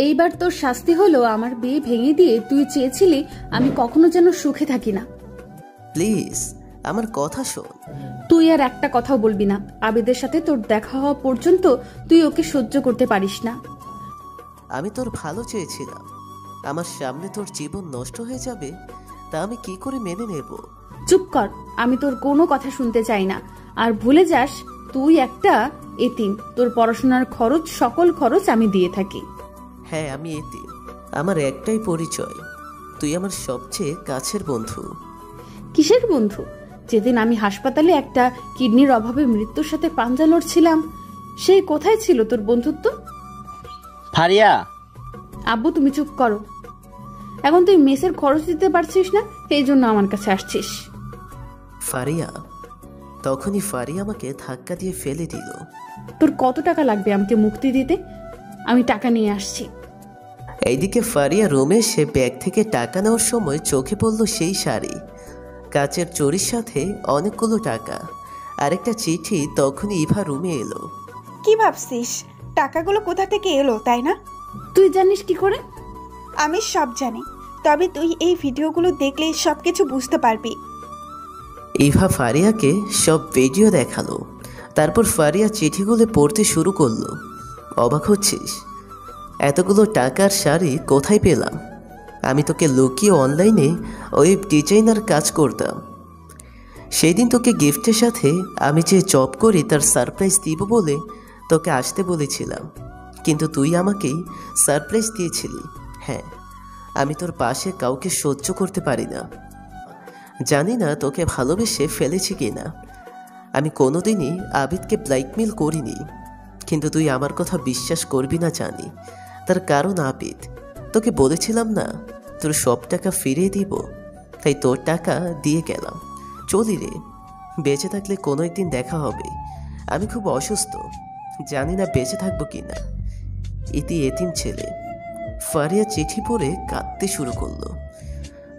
এইবার তোর শাস্তি হলো আমার বিয়ে ভেঙে দিয়ে তুই চেয়েছিলি আমি কখনো যেন সুখে থাকি না। প্লিজ আমার কথা শোন। তুই আর একটা কথাও বলবি না। আবিদের সাথে তোর দেখা হওয়া পর্যন্ত তুই ওকে সহ্য করতে পারিস না। আমি তোর ভালো চেয়েছিলাম। আমার সামনে তোর জীবন নষ্ট হয়ে যাবে, তা আমি কি করে মেনে নেব? চুপ কর, আমি তোর কোনো কথা শুনতে চাই না। আর ভুলে যাস তুই একটা এতিম। তোর পড়াশোনার খরচ, সকল খরচ আমি দিয়ে থাকি। হ্যাঁ, আমি এতিম। আমার একটাই পরিচয়, তুই আমার সবচেয়ে কাছের বন্ধু। কিসের বন্ধু? যেদিন আমি হাসপাতালে একটা কিডনির অভাবে মৃত্যুর সাথে পাঞ্জা লড়ছিলাম, সেই কোথায় ছিল তোর বন্ধুত্ব? ফারিয়া। আব্বু, তুমি চুপ করো। এখন তুই মেসের খরচ দিতে পারছিস না, এই জন্য আমার কাছে আসছিস। ফারিয়া। তখনই ফারিয়া আমাকে ধাক্কা দিয়ে ফেলে দিল। তোর কত টাকা লাগবে আমাকে মুক্তি দিতে? আমি টাকা নিয়ে আসছি। এইদিকে ফারিয়া রুমে এসে ব্যাগ থেকে টাকা নেওয়ার সময় চোখে পড়ল সেই শাড়ি, কাচের চড়ির সাথে অনেকগুলো টাকা, আরেকটা চিঠি। তখনই ইভা রুমে এলো। কি ভাবছিস টাকাগুলো কোথা থেকে এলো, তাই না? তুই জানিস কি করে? আমি সব জানি, তবে তুই এই ভিডিওগুলো দেখলে সবকিছু বুঝতে পারবি। ইভা ফারিয়াকে সব ভিডিও দেখালো। তারপর ফারিয়া চিঠিগুলো পড়তে শুরু করলো। অবাক হচ্ছিস? এতগুলো টাকার শাড়ি কোথায় পেলাম? আমি তোকে লুকিয়ে অনলাইনে ওয়েব ডিজাইনার কাজ করতাম। সেই দিন তোকে গিফটের সাথে আমি যে জব করি তার সারপ্রাইজ দিব বলে তোকে আসতে বলেছিলাম, কিন্তু তুই আমাকেই সারপ্রাইজ দিয়েছিলি। হ্যাঁ, আমি তোর পাশে কাউকে সহ্য করতে পারি না। জানি না তোকে ভালোবেসে ফেলেছি কিনা। আমি কোনোদিনই আবিদকে ব্ল্যাকমেল করিনি, কিন্তু তুই আমার কথা বিশ্বাস করবি না জানি। তার কারণ আবিদ। তোকে বলেছিলাম না তোর সব টাকা ফিরিয়ে দিব, তাই তোর টাকা দিয়ে গেলাম। চলি রে, বেঁচে থাকলে কোনো একদিন দেখা হবে। আমি খুব অসুস্থ, জানি না বেঁচে থাকবো কিনা। ইতি এতিম ছেলে। ফারিয়া চিঠি পড়ে কাঁদতে শুরু করলো।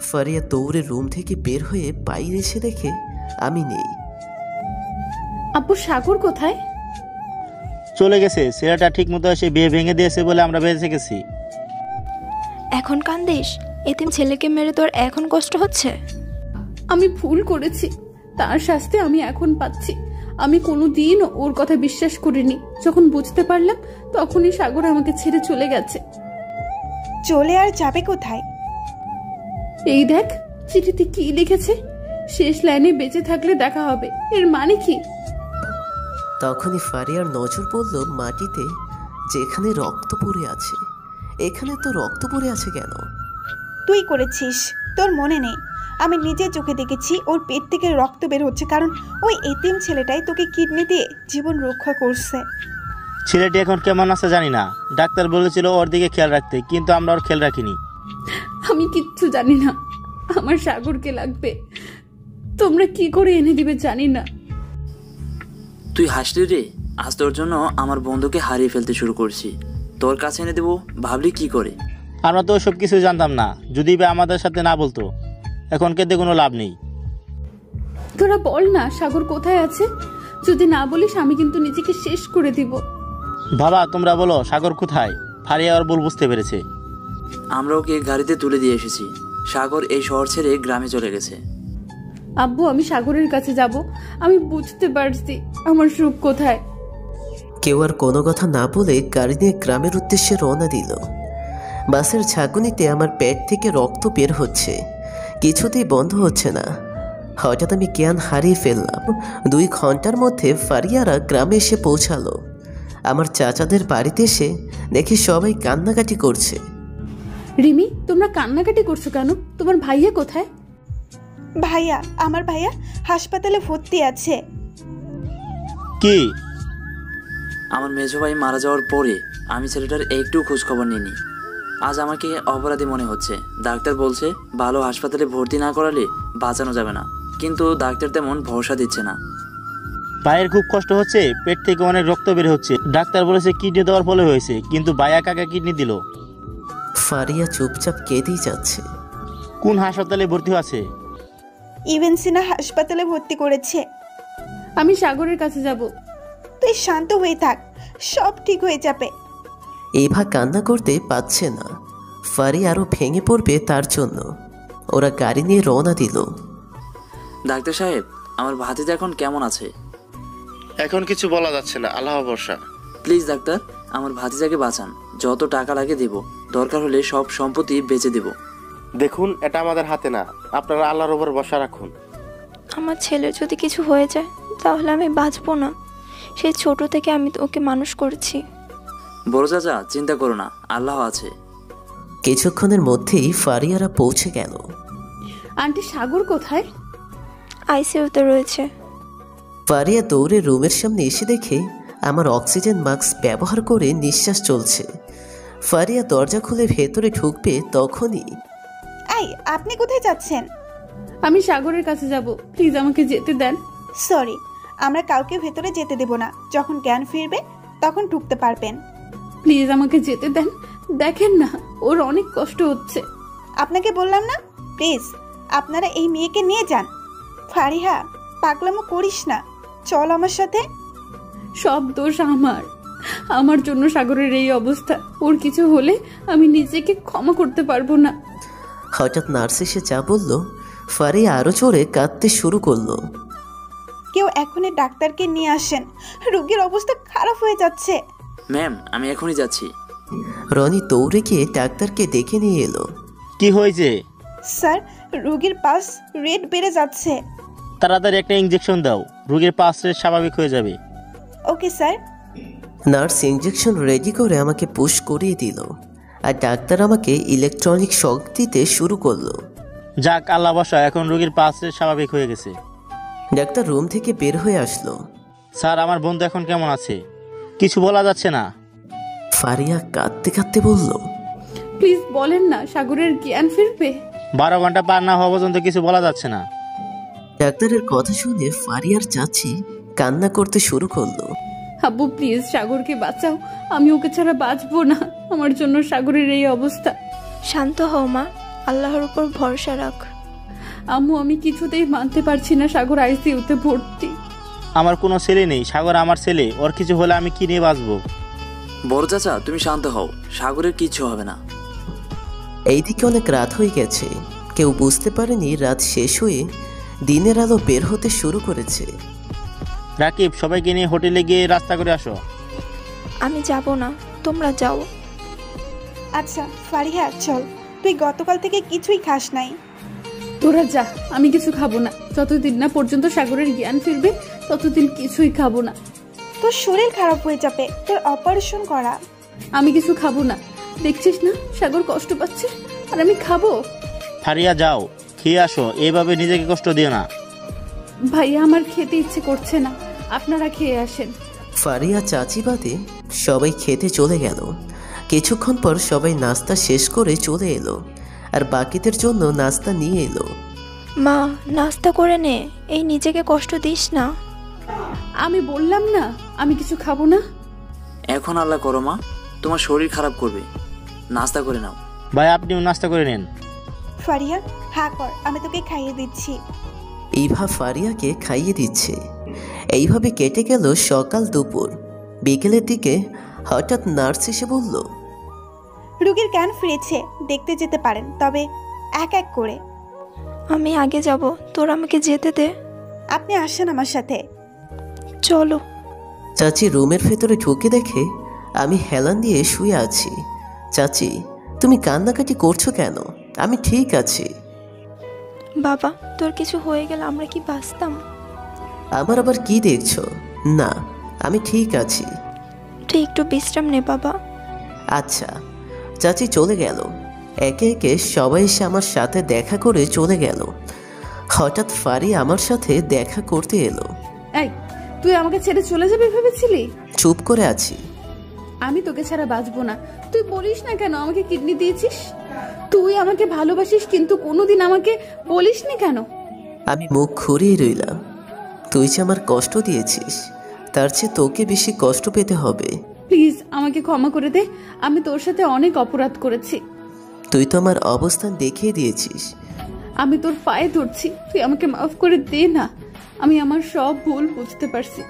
ফারিয়া দৌড়ে রুম থেকে বের হয়ে বাইরে এসে দেখে আমি নেই। আব্বু, সাগর কোথায়? চলে গেছে। ছেলেটা ঠিক মতো এসে বিয়ে ভেঙে দিয়েছে বলে আমরা বেঁচে গেছি। এখন কান্দিস? এতিম ছেলেকে মেরে তোর এখন কষ্ট হচ্ছে? আমি ভুল করেছি, তার শাস্তি আমি এখন পাচ্ছি। আমি কোনোদিন ওর কথা বিশ্বাস করিনি। যখন বুঝতে পারলাম তখনই সাগর আমাকে ছেড়ে চলে গেছে। চলে আর যাবে কোথায়? এই দেখ, চিঠিতে কি লিখেছে? শেষ লাইনে বেঁচে থাকলে দেখা হবে। এর মানে কি? তখনই ফারিয়ার নজর পড়ল মাটিতে, যেখানে রক্ত পড়ে আছে। এখানে তো রক্ত পড়ে আছে কেন? তুই করেছিস, তোর মনে নেই? আমি নিজের চোখে দেখেছি ওর পেট থেকে রক্ত বের হচ্ছে, কারণ ওই এতিম ছেলেটাই তোকে কিডনি দিয়ে জীবন রক্ষা করছে। ছেলেটি এখন কেমন আছে জানি না, ডাক্তার বলেছিল ওর দিকে খেয়াল রাখতে, কিন্তু আমরা ওর খেয়াল রাখিনি। আমি কিচ্ছু জানি না, আমার সাগরকে লাগবে, তোমরা কি করে এনে দিবে জানি না। তুই হাসলি রে, আজ তোর জন্য আমার বন্ধুকে হারিয়ে ফেলতে শুরু করছি, তোর কাছে এনে দেবো ভাবলি কি করে? আমরা তো সব কিছু জানতাম না, যদি বা আমাদের সাথে না বলতো। এখন কেঁদে কোনো লাভ নেই। তোরা বল না সাগর কোথায় আছে, যদি না বলিস আমি কিন্তু নিজেকে শেষ করে দিব। বাবা তোমরা বলো সাগর কোথায়? ফারিয়া ওর ভুল বুঝতে পেরেছে। আমরা ওকে গাড়িতে তুলে দিয়ে এসেছি, সাগর এই শহর ছেড়ে গ্রামে চলে গেছে। আব্বু আমি সাগরের কাছে যাব, আমি বুঝতে পারছি আমার সুখ কোথায়। কেউ আর কোনো কথা না বলে গাড়ি নিয়ে গ্রামের উদ্দেশ্যে রওনা দিল। বাসের ঝাঁকুনিতে আমার পেট থেকে রক্ত বের হচ্ছে, কিছুতেই বন্ধ হচ্ছে না। হঠাৎ আমি জ্ঞান হারিয়ে ফেললাম। 2 ঘন্টার মধ্যে ফারিয়ারা গ্রামে এসে পৌঁছালো। আমার চাচাদের বাড়িতে এসে দেখি সবাই কান্নাকাটি করছে। রিমি তোমরা কান্নাকাটি করছো কেন? তোমার ভাইয়া কোথায়? ভাইয়া, আমার ভাইয়া হাসপাতালে ভর্তি আছে। কি? আমার মেজো ভাই মারা যাওয়ার পরে আমি ছেলেটার একটু খোঁজ খবর নিইনি। আজ আমাকে অপরাধী মনে হচ্ছে। ডাক্তার বলছে ভালো হাসপাতালে ভর্তি না করালে বাঁচানো যাবে না, কিন্তু ডাক্তার তেমন ভরসা দিচ্ছে না। ভাইয়ের খুব কষ্ট হচ্ছে, পেট থেকে অনেক রক্ত বের হচ্ছে। ডাক্তার বলেছে কিডনি দেওয়ার ফলে হয়েছে, কিন্তু ভাইয়া কাকে কিডনি দিল? ফারিয়া চুপচাপ কেঁদেই যাচ্ছে। কোন হাসপাতালে ভর্তি আছে? ইভেনসিনা হাসপাতালে ভর্তি করেছে। আমি সাগরের কাছে যাব। তুই শান্ত হয়ে থাক, সব ঠিক হয়ে যাবে। এভা কান্না করতে পারছে না, ফারি আরো ভেঙে পড়বে তার জন্য। ওরা গাড়ি নিয়ে রওনা দিল। ডাক্তার সাহেব, আমার ভাতিজা এখন কেমন আছে? এখন কিছু বলা যাচ্ছে না, আল্লাহ ভরসা। প্লিজ ডাক্তার, আমার ভাতিজাকে বাঁচান, যত টাকা লাগে দেব, দরকার হলে সব সম্পত্তি বেচে দেব। দেখুন এটা আমাদের হাতে না, আপনারা আল্লাহর উপর ভরসা রাখুন। আমার ছেলের যদি কিছু হয়ে যায় তাহলে আমি বাঁচবো না। সেই ছোট থেকে আমি ওকে মানুষ করেছি। বড় চাচা চিন্তা করো না, আল্লাহ আছে। কিছুক্ষণের মধ্যেই ফারিয়ারা পৌঁছে গেল। আন্টি সাগর কোথায়? আইসিইউতে রয়েছে। ফারিয়া দৌড়ে রুমের সামনে এসে দেখে আমার অক্সিজেন মাস্ক ব্যবহার করে নিঃশ্বাস চলছে। ফারিয়া দরজা খুলে ভেতরে ঢুকবে তখনই, আপনি কোথায় যাচ্ছেন? আমি সাগরের কাছে যাব, প্লিজ আমাকে যেতে দেন। সরি, আমরা কাউকে ভেতরে যেতে দেব না। যখন জ্ঞান ফিরবে তখন ঢুকতে পারবেন। প্লিজ আমাকে যেতে দেন, দেখেন না ওর অনেক কষ্ট হচ্ছে। আপনাকে বললাম না, প্লিজ আপনারা এই মেয়েকে নিয়ে যান। ফারিহা পাগলামো করিস না, চল আমার সাথে। সব দোষ আমার জন্য সাগরের এই অবস্থা। ওর কিছু হলে আমি নিজেকে ক্ষমা করতে পারবো না। হঠাৎ নার্স এসে যা বলল, ফারিয়া আরো জোরে কাঁদতে শুরু করলো। কেউ এখনই ডাক্তারকে নিয়ে আসেন, রোগীর অবস্থা খারাপ হয়ে যাচ্ছে। ম্যাম আমি এখনই যাচ্ছি। রনি দৌড়ে গিয়ে ডাক্তারকে ডেকে নিয়ে এলো। কি হয়েছে? স্যার, রোগীর পালস রেট বেড়ে যাচ্ছে। তাড়াতাড়ি একটা ইনজেকশন দাও, রোগীর পালস রেট স্বাভাবিক হয়ে যাবে। Okay sir. Nurse injection ready করে আমাকে পুশ করিয়ে দিল, আর ডাক্তার আমাকে ইলেকট্রনিক শক দিতে শুরু করলো। যাক আল্লাহ বসা, এখন রোগীর পালস রেট স্বাভাবিক হয়ে গেছে। ডাক্তার রুম থেকে বের হয়ে আসলো। স্যার আমার বন্ধু এখন কেমন আছে? কিছু বলা যাচ্ছে না। ফারিয়া কাঁদতে কাঁদতে বলল, প্লিজ বলেন না সাগরের জ্ঞান ফিরবে। 12 ঘন্টা পার না হওয়া পর্যন্ত কিছু বলা যাচ্ছে না। ডাক্তারের কথা শুনে ফারিয়ার চাচি কান্না করতে শুরু করলো। আব্বু প্লিজ সাগরকে বাঁচাও, আমি ওকে ছাড়া বাঁচবো না। আমার জন্য সাগরের এই অবস্থা। শান্ত হও মা, আল্লাহর উপর ভরসা রাখ। আম্মু আমি কিছুতেই মানতে পারছি না সাগর আইসিইউতে ভর্তি। আমার কোনো ছেলে নেই, সাগর আমার ছেলে, ওর কিছু হলে আমি কি নিয়ে বাঁচবো? বড় চাচা তুমি শান্ত হও, সাগরের কিচ্ছু হবে না। এইদিকে অনেক রাত হয়ে গেছে, কেউ বুঝতে পারেনি রাত শেষ হয়ে দিনের আলো বের হতে শুরু করেছে। রাকিব সবাইকে নিয়ে হোটেলে গিয়ে রাস্তা করে আসো। আমি যাব না, তোমরা যাও। আচ্ছা ফারিহা চল, তুই গতকাল থেকে কিছুই খাস নাই। তোরা যা, আমি কিছু খাবো না। যতদিন না পর্যন্ত সাগরের জ্ঞান ফিরবে ততদিন কিছুই খাবো না। তোর শরীর খারাপ হয়ে যাবে, তোর অপারেশন করা। আমি কিছু খাবো না, দেখছিস না সাগর কষ্ট পাচ্ছে, আর আমি খাবো? ফারিয়া যাও, খেয়ে আসো, এইভাবে নিজেকে কষ্ট দিও না। ভাইয়া আমার খেতে ইচ্ছে করছে না, আপনারা খেয়ে আসেন। ফারিয়া চাচি বাদে সবাই খেতে চলে গেল। কিছুক্ষণ পর সবাই নাস্তা শেষ করে চলে এলো, আর বাকিদের জন্য নাস্তা নিয়ে এলো। মা, নাস্তা করে নে, এই নিজেকে কষ্ট দিস না। আমি বললাম না আমি কিছু খাবো না। এখন আল্লাহ করো মা, তোমার শরীর খারাপ করবে, নাস্তা করে নাও। ভাই আপনিও নাস্তা করে নেন। ফারিয়া হা কর, আমি তোকে খাইয়ে দিচ্ছি। ইভা ফারিয়াকে খাইয়ে দিচ্ছে। এইভাবে কেটে গেল সকাল দুপুর। বিকেলের দিকে হঠাৎ নার্স এসে বলল, রুগীর জ্ঞান ফিরেছে, দেখতে যেতে পারেন, তবে এক এক করে। আমি আগে যাব, তোর আমাকে যেতে দে। আপনি আসেন আমার সাথে। চলো। চাচি রুমের ভেতরে ঢুকে দেখে আমি হেলান দিয়ে শুয়ে আছি। চাচি, তুমি কান্নাকাটি করছো কেন? আমি ঠিক আছি। বাবা, তোর কিছু হয়ে গেলে আমরা কি বাঁচতাম? আমার আবার কি দেখছো? না, আমি ঠিক আছি। তুই একটু বিশ্রাম নে বাবা। আচ্ছা। চাচি চলে গেল। একে একে সবাই এসে আমার সাথে দেখা করে চলে গেল। হঠাৎ ফারি আমার সাথে দেখা করতে এলো। এই, তুই আমাকে ছেড়ে চলে যাবি ভেবেছিলি? চুপ করে আছি। আমি তোকে ছাড়া বাঁচবো না। তুই বলিস না কেন আমাকে কিডনি দিয়েছিস? তুই আমাকে ভালোবাসিস, কিন্তু কোনোদিন আমাকে বলিসনি কেন? আমি মুখ ঘুরিয়ে রইলাম। তুই যে আমার কষ্ট দিয়েছিস, তার চেয়ে তোকে বেশি কষ্ট পেতে হবে। প্লিজ আমাকে ক্ষমা করে দে, আমি তোর সাথে অনেক অপরাধ করেছি। তুই তো আমার অবস্থান দেখিয়ে দিয়েছিস। আমি তোর পায়ে ধরছি, তুই আমাকে মাফ করে দে না। আমি আমার সব ভুল বুঝতে পারছি।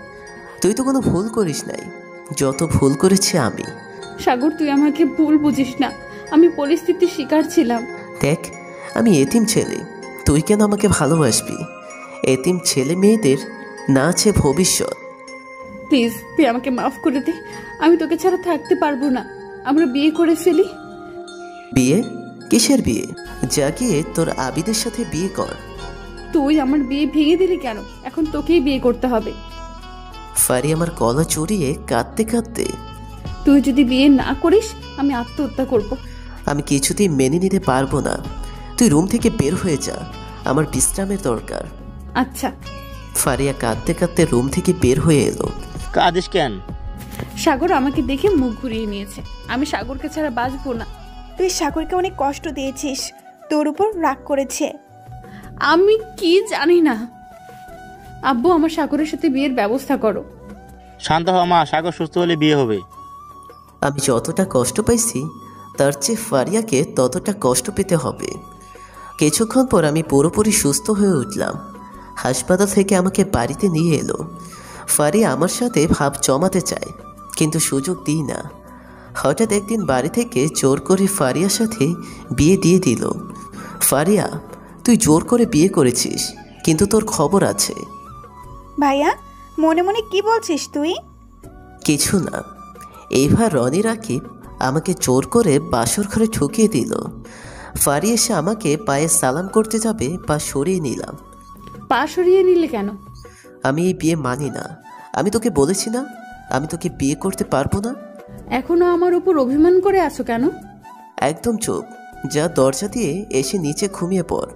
তুই তো কোনো ভুল করিস নাই, যত ভুল করেছি আমি। সাগর, তুই আমাকে ভুল বুঝিস না, আমি পরিস্থিতির শিকার ছিলাম। দেখ, আমি এতিম ছেলে, তুই কেন আমাকে ভালোবাসবি? এতিম ছেলে মেয়েদের না আছে ভবিষ্যৎ। প্লিজ তুই আমাকে মাফ করে দে, আমি তোকে ছাড়া থাকতে পারবো না। আমরা বিয়ে করে ফেলি। বিয়ে? কিসের বিয়ে? যা গিয়ে তোর আবিদের সাথে বিয়ে কর। তুই আমার বিয়ে ভেঙে দিলি কেন? এখন তোকেই বিয়ে করতে হবে। ফারি আমার গলা চড়িয়ে কাঁদতে কাঁদতে, তুই যদি বিয়ে না করিস আমি আত্মহত্যা করব। আমি কিছুতেই মেনে নিতে পারবো না। তুই রুম থেকে বের হয়ে যা, আমার বিশ্রামের দরকার। আচ্ছা। ফারিয়া কাঁদতে কাঁদতে রুম থেকে বের হয়ে এলো। কাঁদিস কেন? সাগর আমাকে দেখে মুখ ঘুরিয়ে নিয়েছে। আমি সাগরকে ছাড়া বাঁচবো না। তুই সাগরকে অনেক কষ্ট দিয়েছিস, তোর উপর রাগ করেছে। আমি কি জানি না। আব্বু, আমার সাগরের সাথে বিয়ের ব্যবস্থা করো। শান্ত হ মা, সাগর সুস্থ হলে বিয়ে হবে। আমি যতটা কষ্ট পাইছি, তার চেয়ে ফারিয়াকে ততটা কষ্ট পেতে হবে। কিছুক্ষণ পর আমি পুরোপুরি সুস্থ হয়ে উঠলাম। হাসপাতাল থেকে আমাকে বাড়িতে নিয়ে এলো। ফারিয়া আমার সাথে ভাব জমাতে চায়, কিন্তু সুযোগ দিই না। হঠাৎ একদিন বাড়ি থেকে জোর করে ফারিয়ার সাথে বিয়ে দিয়ে দিল। ফারিয়া, তুই জোর করে বিয়ে করেছিস, কিন্তু তোর খবর আছে। ভাইয়া, মনে মনে কি বলছিস তুই? কিছু না। এইবার রনি রাকিব আমাকে জোর করে বাসর ঘরে ঢুকিয়ে দিল। ফারি এসে আমাকে পায়ে সালাম করতে যাবে, পা সরিয়ে নিলাম। পা সরিয়ে নিলে কেন? আমি এই বিয়ে মানি না। আমি তোকে বলেছি না, আমি তোকে বিয়ে করতে পারবো না। এখনো আমার উপর অভিমান করে আছো কেন? একদম চুপ। যা, দরজা দিয়ে এসে নিচে ঘুমিয়ে পড়।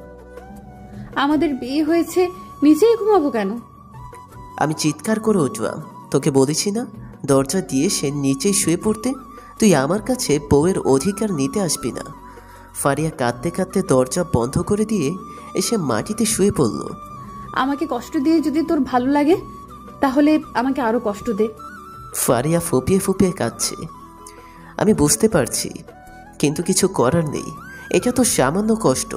আমাদের বিয়ে হয়েছে, নিচেই ঘুমাবো কেন? আমি চিৎকার করে উঠলাম। তোকে বলেছি না দরজা দিয়ে সে নিচেই শুয়ে পড়তে? তুই আমার কাছে বউয়ের অধিকার নিতে আসবি না। ফারিয়া কাঁদতে কাঁদতে দরজা বন্ধ করে দিয়ে এসে মাটিতে শুয়ে পড়ল। আমাকে কষ্ট দিয়ে যদি তোর ভালো লাগে, তাহলে আমাকে আরো কষ্ট দে। ফারিয়া ফুপিয়ে ফুপিয়ে কাঁদছে। আমি বুঝতে পারছি, কিন্তু কিছু করার নেই। এটা তো সামান্য কষ্ট,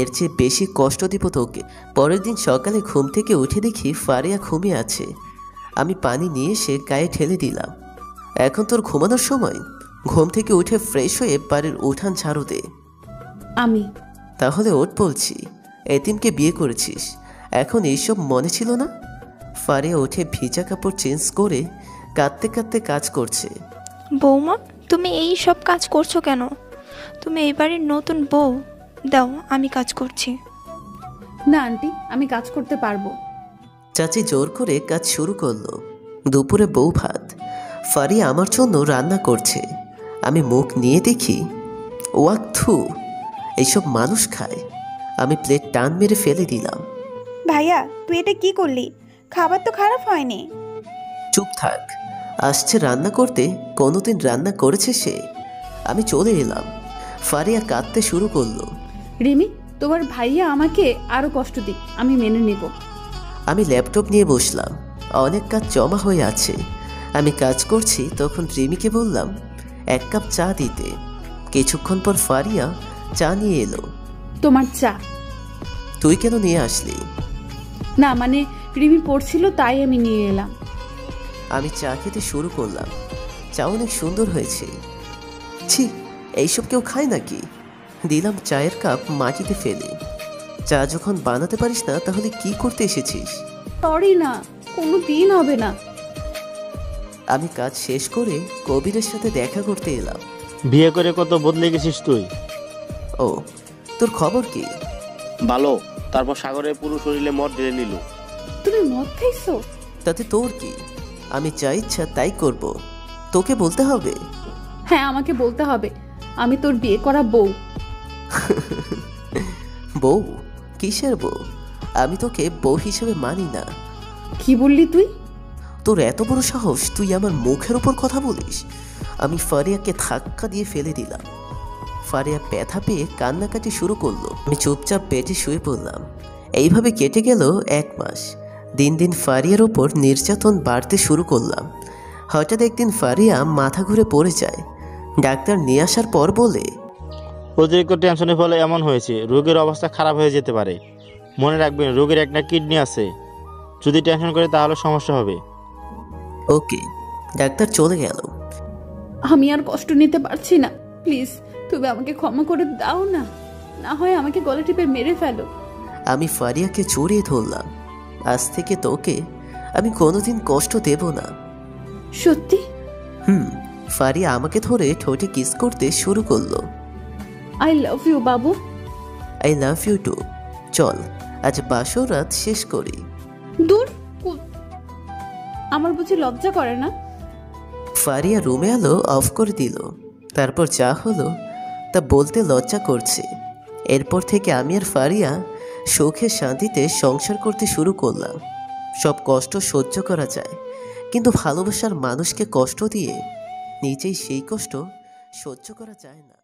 এর চেয়ে বেশি কষ্ট দিব তোকে। পরের দিন সকালে ঘুম থেকে উঠে দেখি ফারিয়া ঘুমিয়ে আছে। আমি পানি নিয়ে এসে গায়ে ঠেলে দিলাম। এখন তোর ঘুমানোর সময়? ঘুম থেকে উঠে ফ্রেশ হয়ে বাড়ির উঠান ঝাড়ু দে। আমি? তাহলে ওঠ বলছি। এতিমকে বিয়ে করেছিস, এখন এইসব মনে ছিল না? ফারিয়া উঠে ভিজা কাপড় চেঞ্জ করে কাঁদতে কাঁদতে কাজ করছে। বৌমা, তুমি এই সব কাজ করছো কেন? তুমি এই বাড়ির নতুন বউ। দাও, আমি কাজ করছি। না আন্টি, আমি কাজ করতে পারবো। চাচি জোর করে কাজ শুরু করলো। দুপুরে বউ ভাত। ফারিয়া আমার জন্য রান্না করছে। আমি মুখ নিয়ে দেখি, ওয়াক থু, এইসব মানুষ খায়। আমি প্লেট টান মেরে ফেলে দিলাম। ভাইয়া তুই এটা কি করলি? খাবার তো খারাপ হয়নি। চুপ থাক, আসছে রান্না করতে, কোনোদিন রান্না করেছে সে? আমি চলে এলাম। ফারিয়া কাঁদতে শুরু করলো। রিমি, তোমার ভাইয়া আমাকে আরো কষ্ট দিক, আমি মেনে নেব। আমি ল্যাপটপ নিয়ে বসলাম, অনেক কাজ জমা হয়ে আছে। আমি কাজ করছি তখন রিমিকে বললাম 1 কাপ চা দিতে। কিছুক্ষণ পর ফারিয়া চা নিয়ে এলো। তোমার চা? তুই কেন নিয়ে আসলি? না মানে রিমি পড়ছিল তাই আমি নিয়ে এলাম। আমি চা খেতে শুরু করলাম। চা অনেক সুন্দর হয়েছে। ছি, এইসব কেউ খায় নাকি? দিলাম চায়ের কাপ মাটিতে ফেলে। চা যখন বানাতে পারিস না তাহলে কি করতে এসেছিস? সরি না, কোনো দিন হবে না। আমি কাজ শেষ করে কবিরের সাথে দেখা করতে এলাম। বিয়ে করে কত বদলে গেছিস তুই। ও, তোর খবর কি? ভালো। তারপর সাগরের পুরো শরীরে মদ ঢেলে নিল। তুমি মদ খাইছো? তাতে তোর কি? আমি যা ইচ্ছা তাই করব, তোকে বলতে হবে? হ্যাঁ, আমাকে বলতে হবে। আমি তোর বিয়ে করা বউ। বউ? কিসের বউ? আমি তোকে বউ হিসেবে মানি না। কি বললি তুই? তোর এত বড় সাহস, তুই আমার মুখের উপর কথা বলিস? আমি ফারিয়াকে ধাক্কা দিয়ে ফেলে দিলাম। ফারিয়া ব্যথা পেয়ে কান্নাকাটি শুরু করলো। আমি চুপচাপ বেডে শুয়ে পড়লাম। এইভাবে কেটে গেল 1 মাস। দিন দিন ফারিয়ার ওপর নির্যাতন বাড়তে শুরু করলাম। হঠাৎ একদিন ফারিয়া মাথা ঘুরে পড়ে যায়। ডাক্তার নিয়ে আসার পর বলে, অতিরিক্ত টেনশনের ফলে এমন হয়েছে। রোগীর অবস্থা খারাপ হয়ে যেতে পারে। মনে রাখবেন, রোগীর একটা কিডনি আছে। যদি টেনশন করে তাহলে সমস্যা হবে। ওকে। ডাক্তার চলে গেল। আমি আর কষ্ট নিতে পারছি না, প্লিজ তুমি আমাকে ক্ষমা করে দাও না, না হয় আমাকে গলা টিপে মেরে ফেলো। আমি ফারিয়াকে জড়িয়ে ধরলাম। আজ থেকে তোকে আমি কোনোদিন কষ্ট দেব না। সত্যি? ফারিয়া আমাকে ধরে ঠোঁটে কিস করতে শুরু করলো। আই লাভ ইউ বাবু। I love you too. চল আজ বাসর রাত শেষ করি। দূর, আমার বুঝি লজ্জা করে না? ফারিয়া রুমে আলো অফ করে দিল। তারপর যা হলো তা বলতে লজ্জা করছে। এরপর থেকে আমি আর ফারিয়া সুখে শান্তিতে সংসার করতে শুরু করলাম। সব কষ্ট সহ্য করা যায়, কিন্তু ভালোবাসার মানুষকে কষ্ট দিয়ে নিজেই সেই কষ্ট সহ্য করা যায় না।